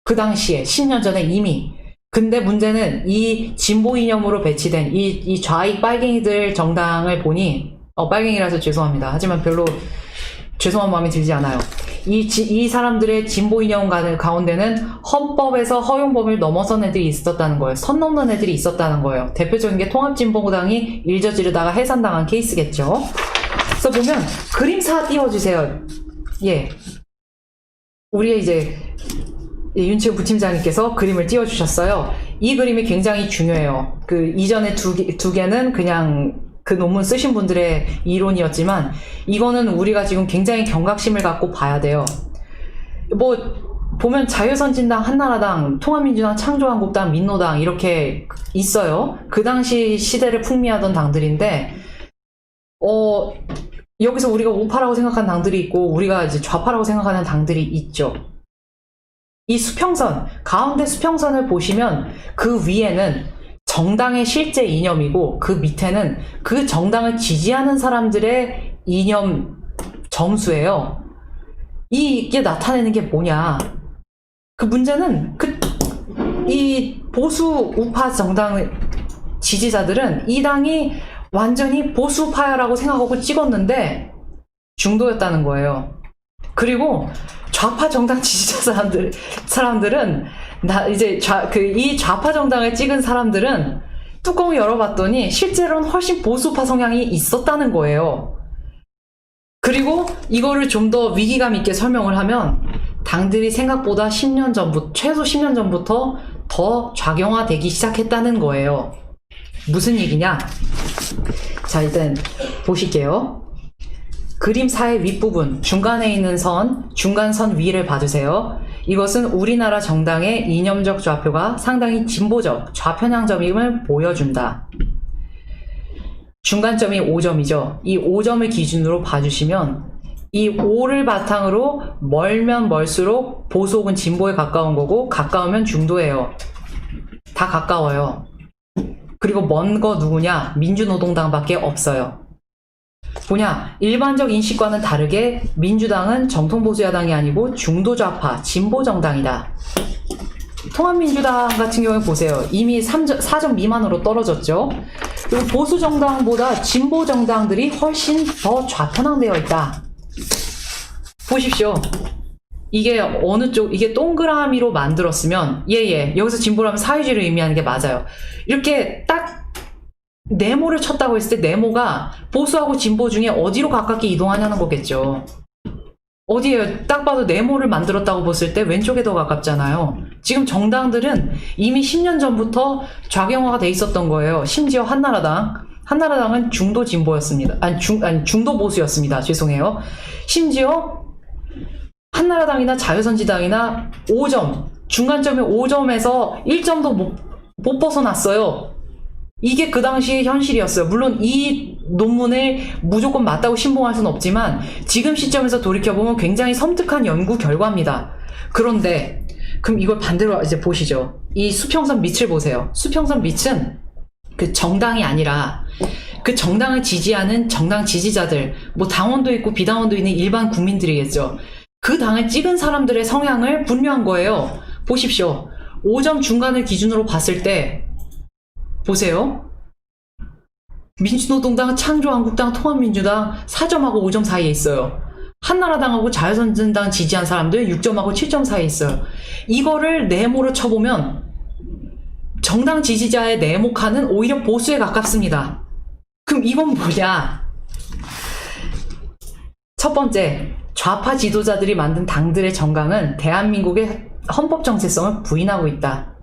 S2: 그 당시에 10년 전에 이미. 근데 문제는 이 진보 이념으로 배치된 이 좌익 빨갱이들 정당을 보니 빨갱이라서 죄송합니다. 하지만 별로 죄송한 마음이 들지 않아요. 이 사람들의 진보 이념 가운데는 헌법에서 허용 범위를 넘어선 애들이 있었다는 거예요. 선 넘는 애들이 있었다는 거예요. 대표적인 게 통합진보당이 일저지르다가 해산당한 케이스겠죠. 그래서 보면 그림사 띄워주세요. 예, 우리의 이제 윤치우 부팀장님께서 그림을 띄워주셨어요. 이 그림이 굉장히 중요해요. 이전에 두 개는 그냥 그 논문 쓰신 분들의 이론이었지만 이거는 우리가 지금 굉장히 경각심을 갖고 봐야 돼요. 뭐 보면 자유선진당, 한나라당, 통합민주당, 창조한국당, 민노당 이렇게 있어요. 그 당시 시대를 풍미하던 당들인데 여기서 우리가 우파라고 생각하는 당들이 있고 우리가 이제 좌파라고 생각하는 당들이 있죠. 이 수평선, 가운데 수평선을 보시면 그 위에는 정당의 실제 이념이고 그 밑에는 그 정당을 지지하는 사람들의 이념 점수예요. 이게 나타내는 게 뭐냐? 그 문제는 이 보수 우파 정당 지지자들은 이 당이 완전히 보수파야라고 생각하고 찍었는데 중도였다는 거예요. 그리고 좌파 정당 지지자 사람들은 이 좌파 정당을 찍은 사람들은 뚜껑을 열어봤더니 실제로는 훨씬 보수파 성향이 있었다는 거예요. 그리고 이거를 좀 더 위기감 있게 설명을 하면 당들이 생각보다 최소 10년 전부터 더 좌경화되기 시작했다는 거예요. 무슨 얘기냐? 자, 일단 보실게요. 그림 4의 윗부분, 중간에 있는 선, 중간선 위를 봐주세요. 이것은 우리나라 정당의 이념적 좌표가 상당히 진보적, 좌편향점임을 보여준다. 중간점이 5점이죠. 이 5점을 기준으로 봐주시면 이 5를 바탕으로 멀면 멀수록 보수 혹은 진보에 가까운 거고 가까우면 중도예요. 다 가까워요. 그리고 먼 거 누구냐? 민주노동당밖에 없어요. 뭐냐? 일반적 인식과는 다르게 민주당은 정통보수야당이 아니고 중도좌파, 진보정당이다. 통합민주당 같은 경우에 보세요. 이미 4점 미만으로 떨어졌죠. 그리고 보수 정당보다 진보 정당들이 훨씬 더 좌편향되어 있다. 보십시오. 이게 어느 쪽, 이게 동그라미로 만들었으면, 여기서 진보라면 사회주의를 의미하는 게 맞아요. 이렇게 딱 네모를 쳤다고 했을 때 네모가 보수하고 진보 중에 어디로 가깝게 이동하냐는 거겠죠. 어디에요? 딱 봐도 네모를 만들었다고 봤을 때 왼쪽에 더 가깝잖아요. 지금 정당들은 이미 10년 전부터 좌경화가 돼 있었던 거예요. 심지어 한나라당은 중도 진보였습니다. 중도 보수였습니다. 죄송해요. 심지어 한나라당이나 자유선지당이나 5점, 중간점이 5점에서 1점도 못 벗어났어요. 이게 그 당시의 현실이었어요. 물론 이 논문을 무조건 맞다고 신봉할 수는 없지만 지금 시점에서 돌이켜보면 굉장히 섬뜩한 연구 결과입니다. 그런데 그럼 이걸 반대로 이제 보시죠. 이 수평선 밑을 보세요. 수평선 밑은 그 정당이 아니라 그 정당을 지지하는 정당 지지자들, 뭐 당원도 있고 비당원도 있는 일반 국민들이겠죠. 그 당을 찍은 사람들의 성향을 분류한 거예요. 보십시오. 5점 중간을 기준으로 봤을 때 보세요. 민주노동당, 창조한국당, 통합민주당 4점하고 5점 사이에 있어요. 한나라당하고 자유선진당 지지한 사람들 6점하고 7점 사이에 있어요. 이거를 네모로 쳐보면 정당 지지자의 네모 칸은 오히려 보수에 가깝습니다. 그럼 이건 뭐냐? 첫 번째, 좌파 지도자들이 만든 당들의 정강은 대한민국의 헌법 정체성을 부인하고 있다.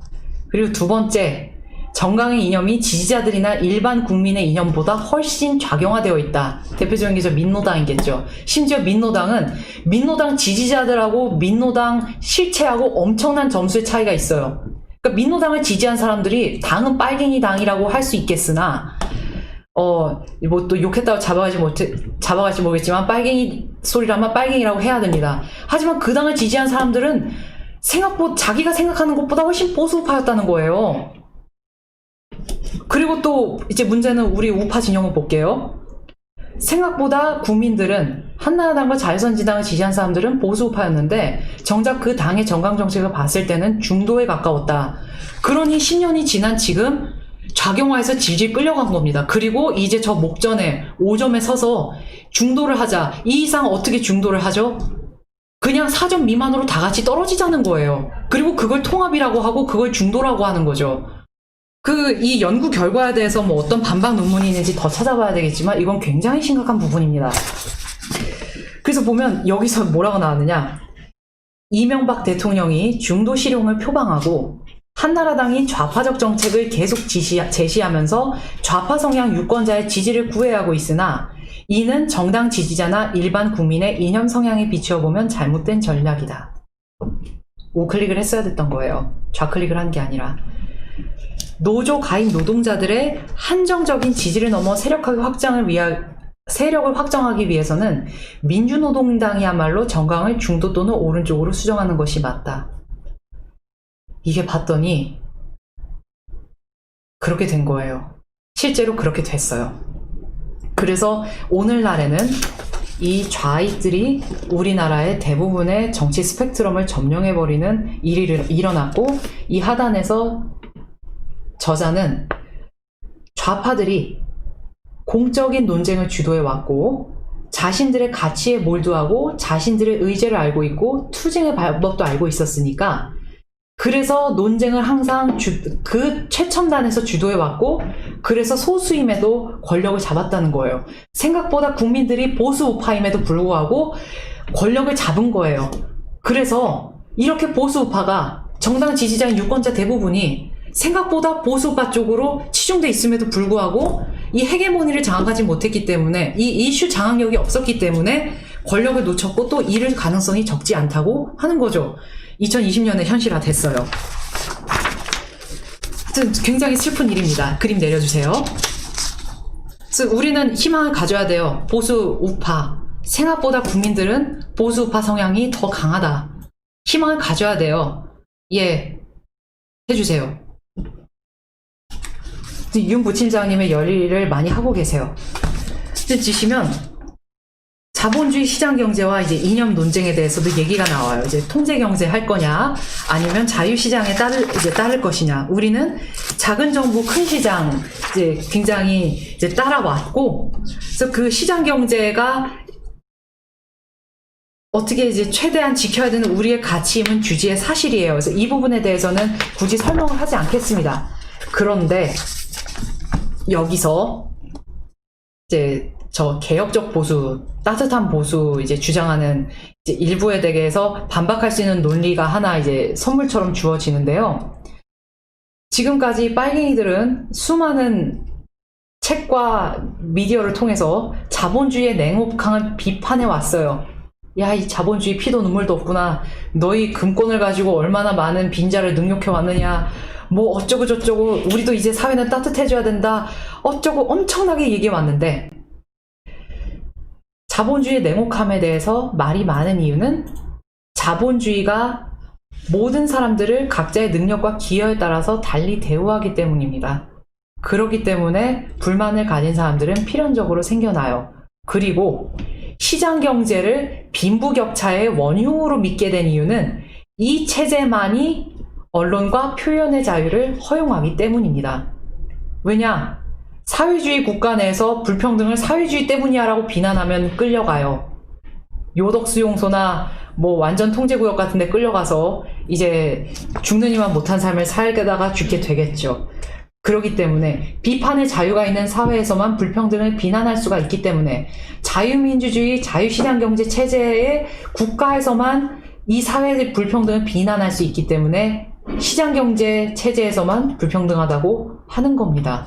S2: 그리고 두 번째, 정강의 이념이 지지자들이나 일반 국민의 이념보다 훨씬 좌경화되어 있다. 대표적인 게 저 민노당이겠죠. 심지어 민노당은 민노당 지지자들하고 민노당 실체하고 엄청난 점수의 차이가 있어요. 그러니까 민노당을 지지한 사람들이 당은 빨갱이 당이라고 할 수 있겠으나 뭐 또 욕했다고 잡아갈지 모르겠지만 빨갱이 소리라면 빨갱이라고 해야 됩니다. 하지만 그 당을 지지한 사람들은 생각보다 자기가 생각하는 것보다 훨씬 보수파였다는 거예요. 그리고 또 이제 문제는 우리 우파 진영을 볼게요. 생각보다 국민들은 한나라당과 자유선진당을 지지한 사람들은 보수우파였는데 정작 그 당의 정강정책을 봤을 때는 중도에 가까웠다. 그러니 10년이 지난 지금 좌경화에서 질질 끌려간 겁니다. 그리고 이제 저 목전에 5점에 서서 중도를 하자. 이 이상 어떻게 중도를 하죠? 그냥 4점 미만으로 다 같이 떨어지자는 거예요. 그리고 그걸 통합이라고 하고 그걸 중도라고 하는 거죠. 이 연구 결과에 대해서 뭐 어떤 반박 논문이 있는지 더 찾아봐야 되겠지만 이건 굉장히 심각한 부분입니다. 그래서 보면 여기서 뭐라고 나왔느냐. 이명박 대통령이 중도 실용을 표방하고 한나라당이 좌파적 정책을 계속 제시하면서 좌파 성향 유권자의 지지를 구애하고 있으나 이는 정당 지지자나 일반 국민의 이념 성향에 비추어 보면 잘못된 전략이다. 우클릭을 했어야 됐던 거예요. 좌클릭을 한 게 아니라. 노조 가입 노동자들의 한정적인 지지를 넘어 세력을 확정하기 위해서는 민주노동당이야말로 정강을 중도 또는 오른쪽으로 수정하는 것이 맞다. 이게 봤더니 그렇게 된 거예요. 실제로 그렇게 됐어요. 그래서 오늘날에는 이 좌익들이 우리나라의 대부분의 정치 스펙트럼을 점령해버리는 일이 일어났고 이 하단에서 저자는 좌파들이 공적인 논쟁을 주도해왔고 자신들의 가치에 몰두하고 자신들의 의제를 알고 있고 투쟁의 방법도 알고 있었으니까 그래서 논쟁을 항상 그 최첨단에서 주도해왔고 그래서 소수임에도 권력을 잡았다는 거예요. 생각보다 국민들이 보수 우파임에도 불구하고 권력을 잡은 거예요. 그래서 이렇게 보수 우파가 정당 지지자인 유권자 대부분이 생각보다 보수파 쪽으로 치중돼 있음에도 불구하고 이 헤게모니를 장악하지 못했기 때문에 이 이슈 장악력이 없었기 때문에 권력을 놓쳤고 또 잃을 가능성이 적지 않다고 하는 거죠. 2020년에 현실화 됐어요. 굉장히 슬픈 일입니다. 그림 내려주세요. 그래서 우리는 희망을 가져야 돼요. 보수 우파. 생각보다 국민들은 보수 우파 성향이 더 강하다. 희망을 가져야 돼요. 예, 해주세요. 윤 부팀장님의 열일을 많이 하고 계세요. 지시면 자본주의 시장 경제와 이제 이념 논쟁에 대해서도 얘기가 나와요. 이제 통제 경제 할 거냐, 아니면 자유 시장에 따를 것이냐. 우리는 작은 정부 큰 시장 이제 굉장히 이제 따라왔고, 그래서 그 시장 경제가 어떻게 이제 최대한 지켜야 되는 우리의 가치임은 주지의 사실이에요. 그래서 이 부분에 대해서는 굳이 설명을 하지 않겠습니다. 그런데 여기서 이제 저 개혁적 보수, 따뜻한 보수 이제 주장하는 이제 일부에 대해서 반박할 수 있는 논리가 하나 이제 선물처럼 주어지는데요. 지금까지 빨갱이들은 수많은 책과 미디어를 통해서 자본주의의 냉혹함을 비판해 왔어요. 야, 이 자본주의 피도 눈물도 없구나. 너희 금권을 가지고 얼마나 많은 빈자를 능욕해 왔느냐. 뭐 어쩌고 저쩌고, 우리도 이제 사회는 따뜻해져야 된다. 어쩌고 엄청나게 얘기해 왔는데, 자본주의의 냉혹함에 대해서 말이 많은 이유는 자본주의가 모든 사람들을 각자의 능력과 기여에 따라서 달리 대우하기 때문입니다. 그렇기 때문에 불만을 가진 사람들은 필연적으로 생겨나요. 그리고 시장 경제를 빈부격차의 원흉으로 믿게 된 이유는 이 체제만이 언론과 표현의 자유를 허용하기 때문입니다. 왜냐? 사회주의 국가 내에서 불평등을 사회주의 때문이야라고 비난하면 끌려가요. 요덕수용소나 뭐 완전 통제구역 같은 데 끌려가서 이제 죽느니만 못한 삶을 살다가 죽게 되겠죠. 그렇기 때문에 비판의 자유가 있는 사회에서만 불평등을 비난할 수가 있기 때문에 자유민주주의, 자유시장경제 체제의 국가에서만 이 사회의 불평등을 비난할 수 있기 때문에 시장경제 체제에서만 불평등하다고 하는 겁니다.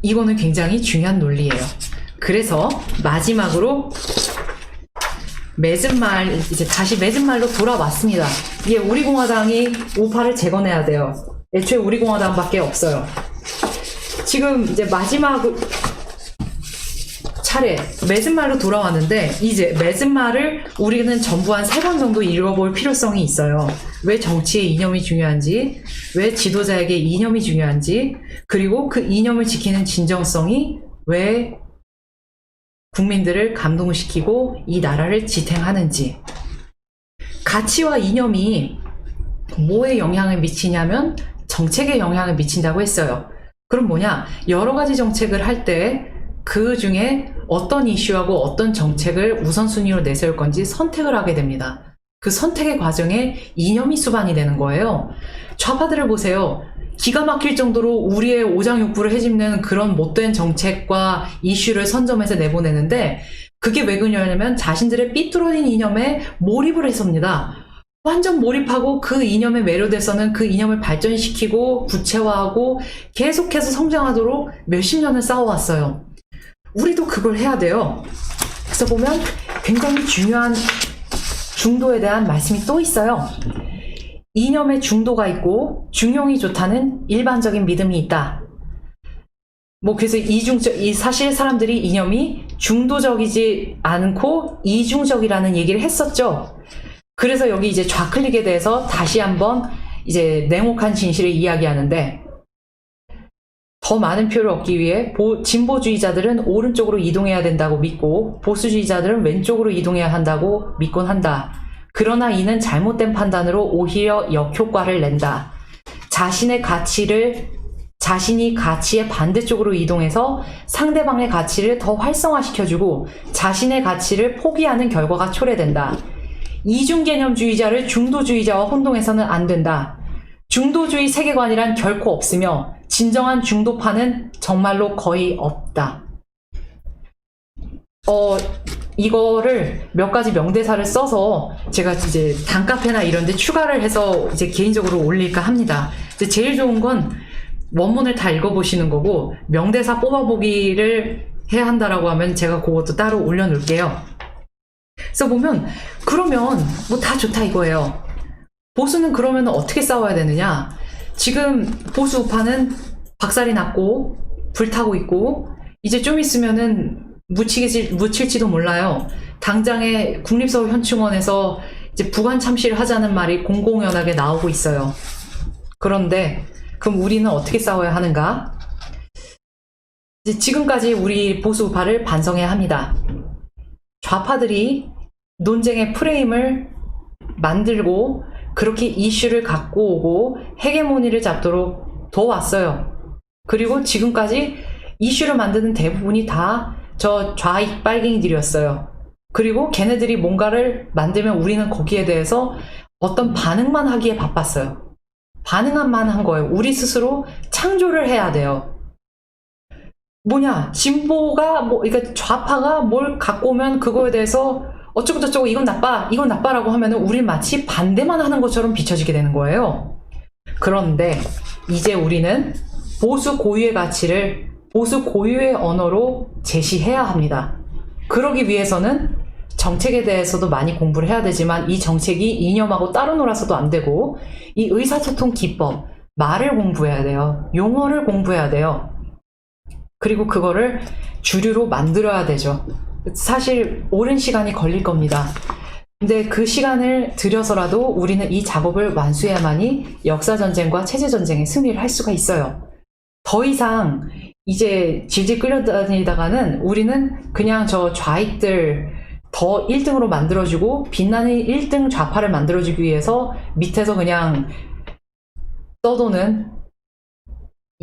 S2: 이거는 굉장히 중요한 논리예요. 그래서 마지막으로 맺은 말, 이제 다시 맺은 말로 돌아왔습니다. 이게 우리공화당이 우파를 재건해야 돼요. 애초에 우리공화당밖에 없어요. 지금 이제 마지막 차례 맺은 말로 돌아왔는데, 이제 맺은 말을 우리는 전부 한 3번 정도 읽어볼 필요성이 있어요. 왜 정치의 이념이 중요한지, 왜 지도자에게 이념이 중요한지, 그리고 그 이념을 지키는 진정성이 왜 국민들을 감동시키고 이 나라를 지탱하는지. 가치와 이념이 뭐에 영향을 미치냐면 정책에 영향을 미친다고 했어요. 그럼 뭐냐? 여러 가지 정책을 할 때 그 중에 어떤 이슈하고 어떤 정책을 우선순위로 내세울 건지 선택을 하게 됩니다. 그 선택의 과정에 이념이 수반이 되는 거예요. 좌파들을 보세요. 기가 막힐 정도로 우리의 오장육부를 헤집는 그런 못된 정책과 이슈를 선점해서 내보내는데, 그게 왜 그러냐면 자신들의 삐뚤어진 이념에 몰입을 했습니다. 완전 몰입하고 그 이념에 매료돼서는 그 이념을 발전시키고 구체화하고 계속해서 성장하도록 몇십 년을 싸워왔어요. 우리도 그걸 해야 돼요. 그래서 보면 굉장히 중요한 중도에 대한 말씀이 또 있어요. 이념의 중도가 있고 중용이 좋다는 일반적인 믿음이 있다. 뭐 그래서 사실 사람들이 이념이 중도적이지 않고 이중적이라는 얘기를 했었죠. 그래서 여기 이제 좌클릭에 대해서 다시 한번 이제 냉혹한 진실을 이야기하는데, 더 많은 표를 얻기 위해 진보주의자들은 오른쪽으로 이동해야 된다고 믿고 보수주의자들은 왼쪽으로 이동해야 한다고 믿곤 한다. 그러나 이는 잘못된 판단으로 오히려 역효과를 낸다. 자신이 가치의 반대쪽으로 이동해서 상대방의 가치를 더 활성화시켜주고 자신의 가치를 포기하는 결과가 초래된다. 이중개념주의자를 중도주의자와 혼동해서는 안 된다. 중도주의 세계관이란 결코 없으며 진정한 중도파는 정말로 거의 없다. 이거를 몇 가지 명대사를 써서 제가 이제 단카페나 이런 데 추가를 해서 이제 개인적으로 올릴까 합니다. 이제 제일 좋은 건 원문을 다 읽어보시는 거고, 명대사 뽑아보기를 해야 한다라고 하면 제가 그것도 따로 올려놓을게요. 그래서 보면, 그러면 뭐 다 좋다 이거예요. 보수는 그러면 어떻게 싸워야 되느냐? 지금 보수 우파는 박살이 났고 불타고 있고 이제 좀 있으면은 묻힐지도 몰라요. 당장에 국립서울 현충원에서 이제 부관 참시를 하자는 말이 공공연하게 나오고 있어요. 그런데 그럼 우리는 어떻게 싸워야 하는가? 이제 지금까지 우리 보수파를 반성해야 합니다. 좌파들이 논쟁의 프레임을 만들고 그렇게 이슈를 갖고 오고 헤게모니를 잡도록 도왔어요. 그리고 지금까지 이슈를 만드는 대부분이 다 저 좌익 빨갱이들이었어요. 그리고 걔네들이 뭔가를 만들면 우리는 거기에 대해서 어떤 반응만 하기에 바빴어요. 반응만 한 거예요. 우리 스스로 창조를 해야 돼요. 뭐냐, 진보가 그러니까 좌파가 뭘 갖고 오면 그거에 대해서 어쩌고 저쩌고 이건 나빠라고 하면은 우린 마치 반대만 하는 것처럼 비춰지게 되는 거예요. 그런데 이제 우리는 보수 고유의 가치를 보수 고유의 언어로 제시해야 합니다. 그러기 위해서는 정책에 대해서도 많이 공부를 해야 되지만 이 정책이 이념하고 따로 놀아서도 안 되고 이 의사소통 기법, 말을 공부해야 돼요. 용어를 공부해야 돼요. 그리고 그거를 주류로 만들어야 되죠. 사실 오랜 시간이 걸릴 겁니다. 근데 그 시간을 들여서라도 우리는 이 작업을 완수해야만이 역사전쟁과 체제전쟁에 승리를 할 수가 있어요. 더 이상 이제 질질 끌려다니다가는 우리는 그냥 저 좌익들 더 1등으로 만들어주고 빛나는 1등 좌파를 만들어주기 위해서 밑에서 그냥 떠도는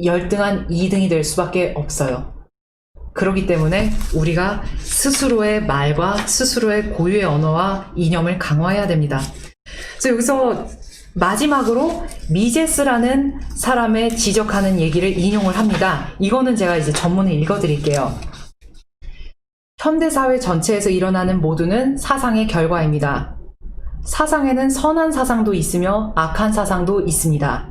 S2: 열등한 2등이 될 수밖에 없어요. 그렇기 때문에 우리가 스스로의 말과 스스로의 고유의 언어와 이념을 강화해야 됩니다. 그래서 여기서 마지막으로 미제스라는 사람의 지적하는 얘기를 인용을 합니다. 이거는 제가 이제 전문을 읽어드릴게요. 현대사회 전체에서 일어나는 모두는 사상의 결과입니다. 사상에는 선한 사상도 있으며 악한 사상도 있습니다.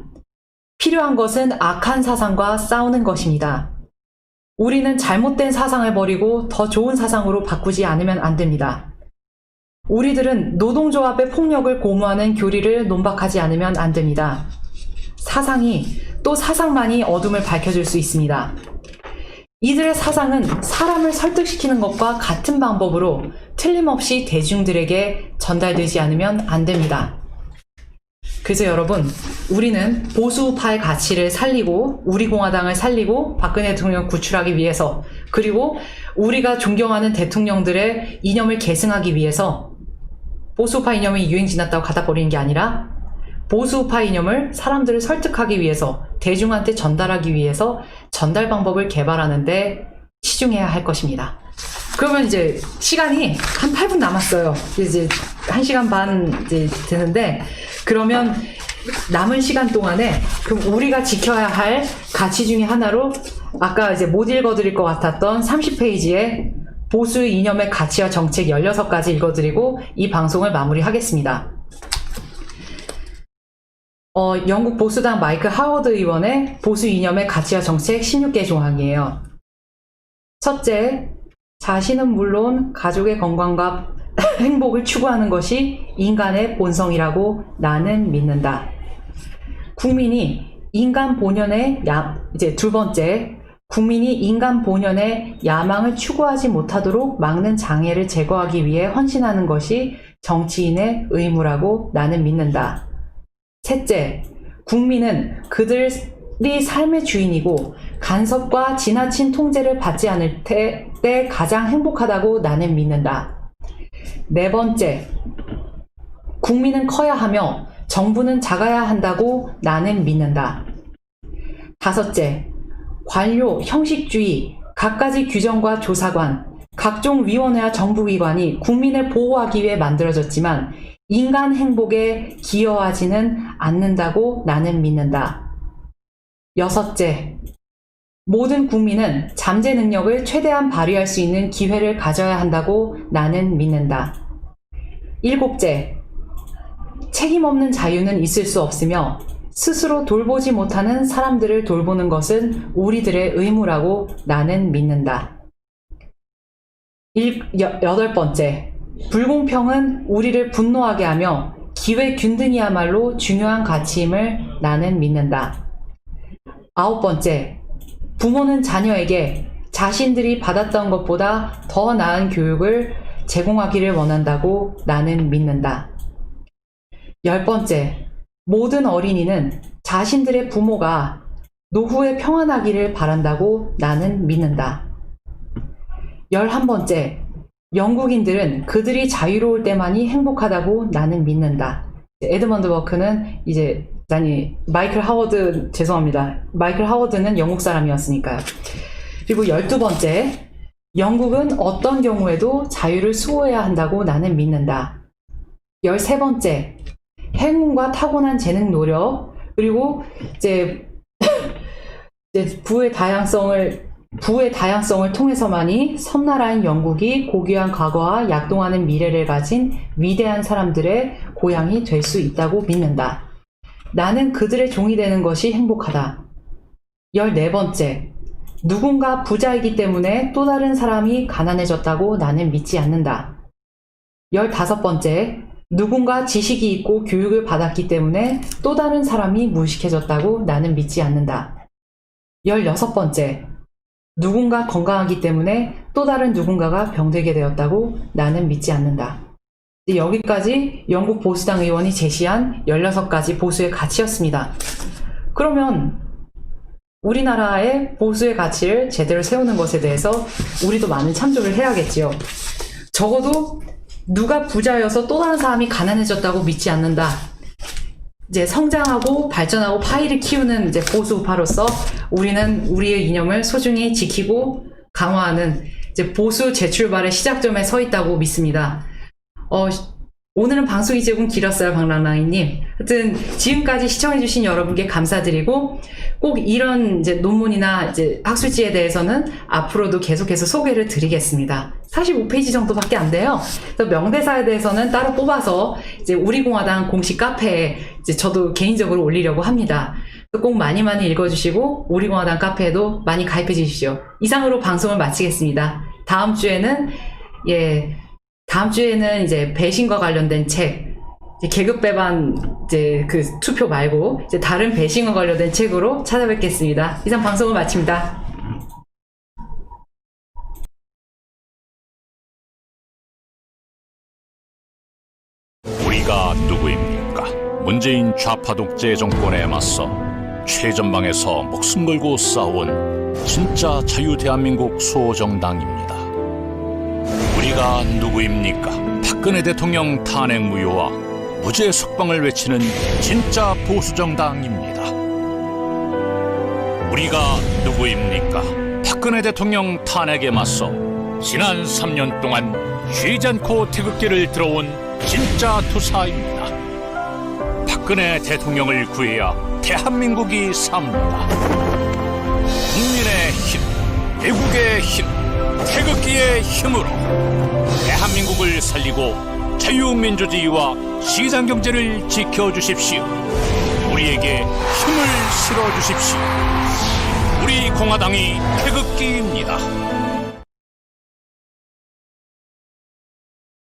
S2: 필요한 것은 악한 사상과 싸우는 것입니다. 우리는 잘못된 사상을 버리고 더 좋은 사상으로 바꾸지 않으면 안 됩니다. 우리들은 노동조합의 폭력을 고무하는 교리를 논박하지 않으면 안 됩니다. 사상이 또 사상만이 어둠을 밝혀줄 수 있습니다. 이들의 사상은 사람을 설득시키는 것과 같은 방법으로 틀림없이 대중들에게 전달되지 않으면 안 됩니다. 그래서 여러분, 우리는 보수파의 가치를 살리고 우리 공화당을 살리고 박근혜 대통령을 구출하기 위해서 그리고 우리가 존경하는 대통령들의 이념을 계승하기 위해서 보수파 이념이 유행 지났다고 갖다 버리는 게 아니라 보수파 이념을 사람들을 설득하기 위해서 대중한테 전달하기 위해서 전달 방법을 개발하는데 치중해야 할 것입니다. 그러면 이제 시간이 한 8분 남았어요. 이제 1시간 반 이제 되는데 그러면 남은 시간 동안에 그럼 우리가 지켜야 할 가치 중에 하나로 아까 이제 못 읽어드릴 것 같았던 30페이지에 보수 이념의 가치와 정책 16가지 읽어드리고 이 방송을 마무리하겠습니다. 영국 보수당 마이클 하워드 의원의 보수 이념의 가치와 정책 16개 조항이에요. 첫째, 자신은 물론 가족의 건강과 행복을 추구하는 것이 인간의 본성이라고 나는 믿는다. 국민이 인간 본연의 이제 두 번째, 국민이 인간 본연의 야망을 추구하지 못하도록 막는 장애를 제거하기 위해 헌신하는 것이 정치인의 의무라고 나는 믿는다. 셋째, 국민은 그들이 삶의 주인이고 간섭과 지나친 통제를 받지 않을 때 가장 행복하다고 나는 믿는다. 네 번째, 국민은 커야 하며 정부는 작아야 한다고 나는 믿는다. 다섯째, 관료, 형식주의, 갖가지 규정과 조사관, 각종 위원회와 정부기관이 국민을 보호하기 위해 만들어졌지만 인간 행복에 기여하지는 않는다고 나는 믿는다. 여섯째, 모든 국민은 잠재 능력을 최대한 발휘할 수 있는 기회를 가져야 한다고 나는 믿는다. 일곱째, 책임 없는 자유는 있을 수 없으며 스스로 돌보지 못하는 사람들을 돌보는 것은 우리들의 의무라고 나는 믿는다. 여덟 번째, 불공평은 우리를 분노하게 하며 기회 균등이야말로 중요한 가치임을 나는 믿는다. 아홉 번째, 부모는 자녀에게 자신들이 받았던 것보다 더 나은 교육을 제공하기를 원한다고 나는 믿는다. 열 번째, 모든 어린이는 자신들의 부모가 노후에 평안하기를 바란다고 나는 믿는다. 11번째, 영국인들은 그들이 자유로울 때만이 행복하다고 나는 믿는다. 에드먼드 버크는 마이클 하워드는 영국 사람이었으니까요. 그리고 12번째, 영국은 어떤 경우에도 자유를 수호해야 한다고 나는 믿는다. 13번째, 행운과 타고난 재능 노력, 그리고 부의 다양성을 통해서만이 섬나라인 영국이 고귀한 과거와 약동하는 미래를 가진 위대한 사람들의 고향이 될 수 있다고 믿는다. 나는 그들의 종이 되는 것이 행복하다. 14번째, 누군가 부자이기 때문에 또 다른 사람이 가난해졌다고 나는 믿지 않는다. 15번째, 누군가 지식이 있고 교육을 받았기 때문에 또 다른 사람이 무식해졌다고 나는 믿지 않는다. 16번째, 누군가 건강하기 때문에 또 다른 누군가가 병들게 되었다고 나는 믿지 않는다. 여기까지 영국 보수당 의원이 제시한 16가지 보수의 가치였습니다. 그러면 우리나라의 보수의 가치를 제대로 세우는 것에 대해서 우리도 많은 참조를 해야겠지요. 적어도 누가 부자여서 또 다른 사람이 가난해졌다고 믿지 않는다. 성장하고 발전하고 파이를 키우는 보수 우파로서 우리는 우리의 이념을 소중히 지키고 강화하는 보수 재출발의 시작점에 서 있다고 믿습니다. 오늘은 방송이 조금 길었어요, 박랑랑이님. 하여튼 지금까지 시청해주신 여러분께 감사드리고 꼭 이런 논문이나 학술지에 대해서는 앞으로도 계속해서 소개를 드리겠습니다. 45페이지 정도밖에 안 돼요. 그래서 명대사에 대해서는 따로 뽑아서 우리공화당 공식 카페에 저도 개인적으로 올리려고 합니다. 꼭 많이 읽어주시고 우리공화당 카페에도 많이 가입해 주십시오. 이상으로 방송을 마치겠습니다. 다음 주에는 배신과 관련된 책, 계급배반 그 투표 말고 다른 배신과 관련된 책으로 찾아뵙겠습니다. 이상 방송을 마칩니다.
S1: 우리가 누구입니까? 문재인 좌파 독재 정권에 맞서 최전방에서 목숨 걸고 싸운 진짜 자유 대한민국 수호정당입니다. 우리가 누구입니까? 박근혜 대통령 탄핵 무효와 무죄 석방을 외치는 진짜 보수정당입니다. 우리가 누구입니까? 박근혜 대통령 탄핵에 맞서 지난 3년 동안 쉬지 않고 태극기를 들어온 진짜 투사입니다. 박근혜 대통령을 구해야 대한민국이 삽니다. 국민의 힘, 애국의 힘, 태극기의 힘으로 대한민국을 살리고 자유민주주의와 시장경제를 지켜주십시오. 우리에게 힘을 실어주십시오. 우리 공화당이 태극기입니다.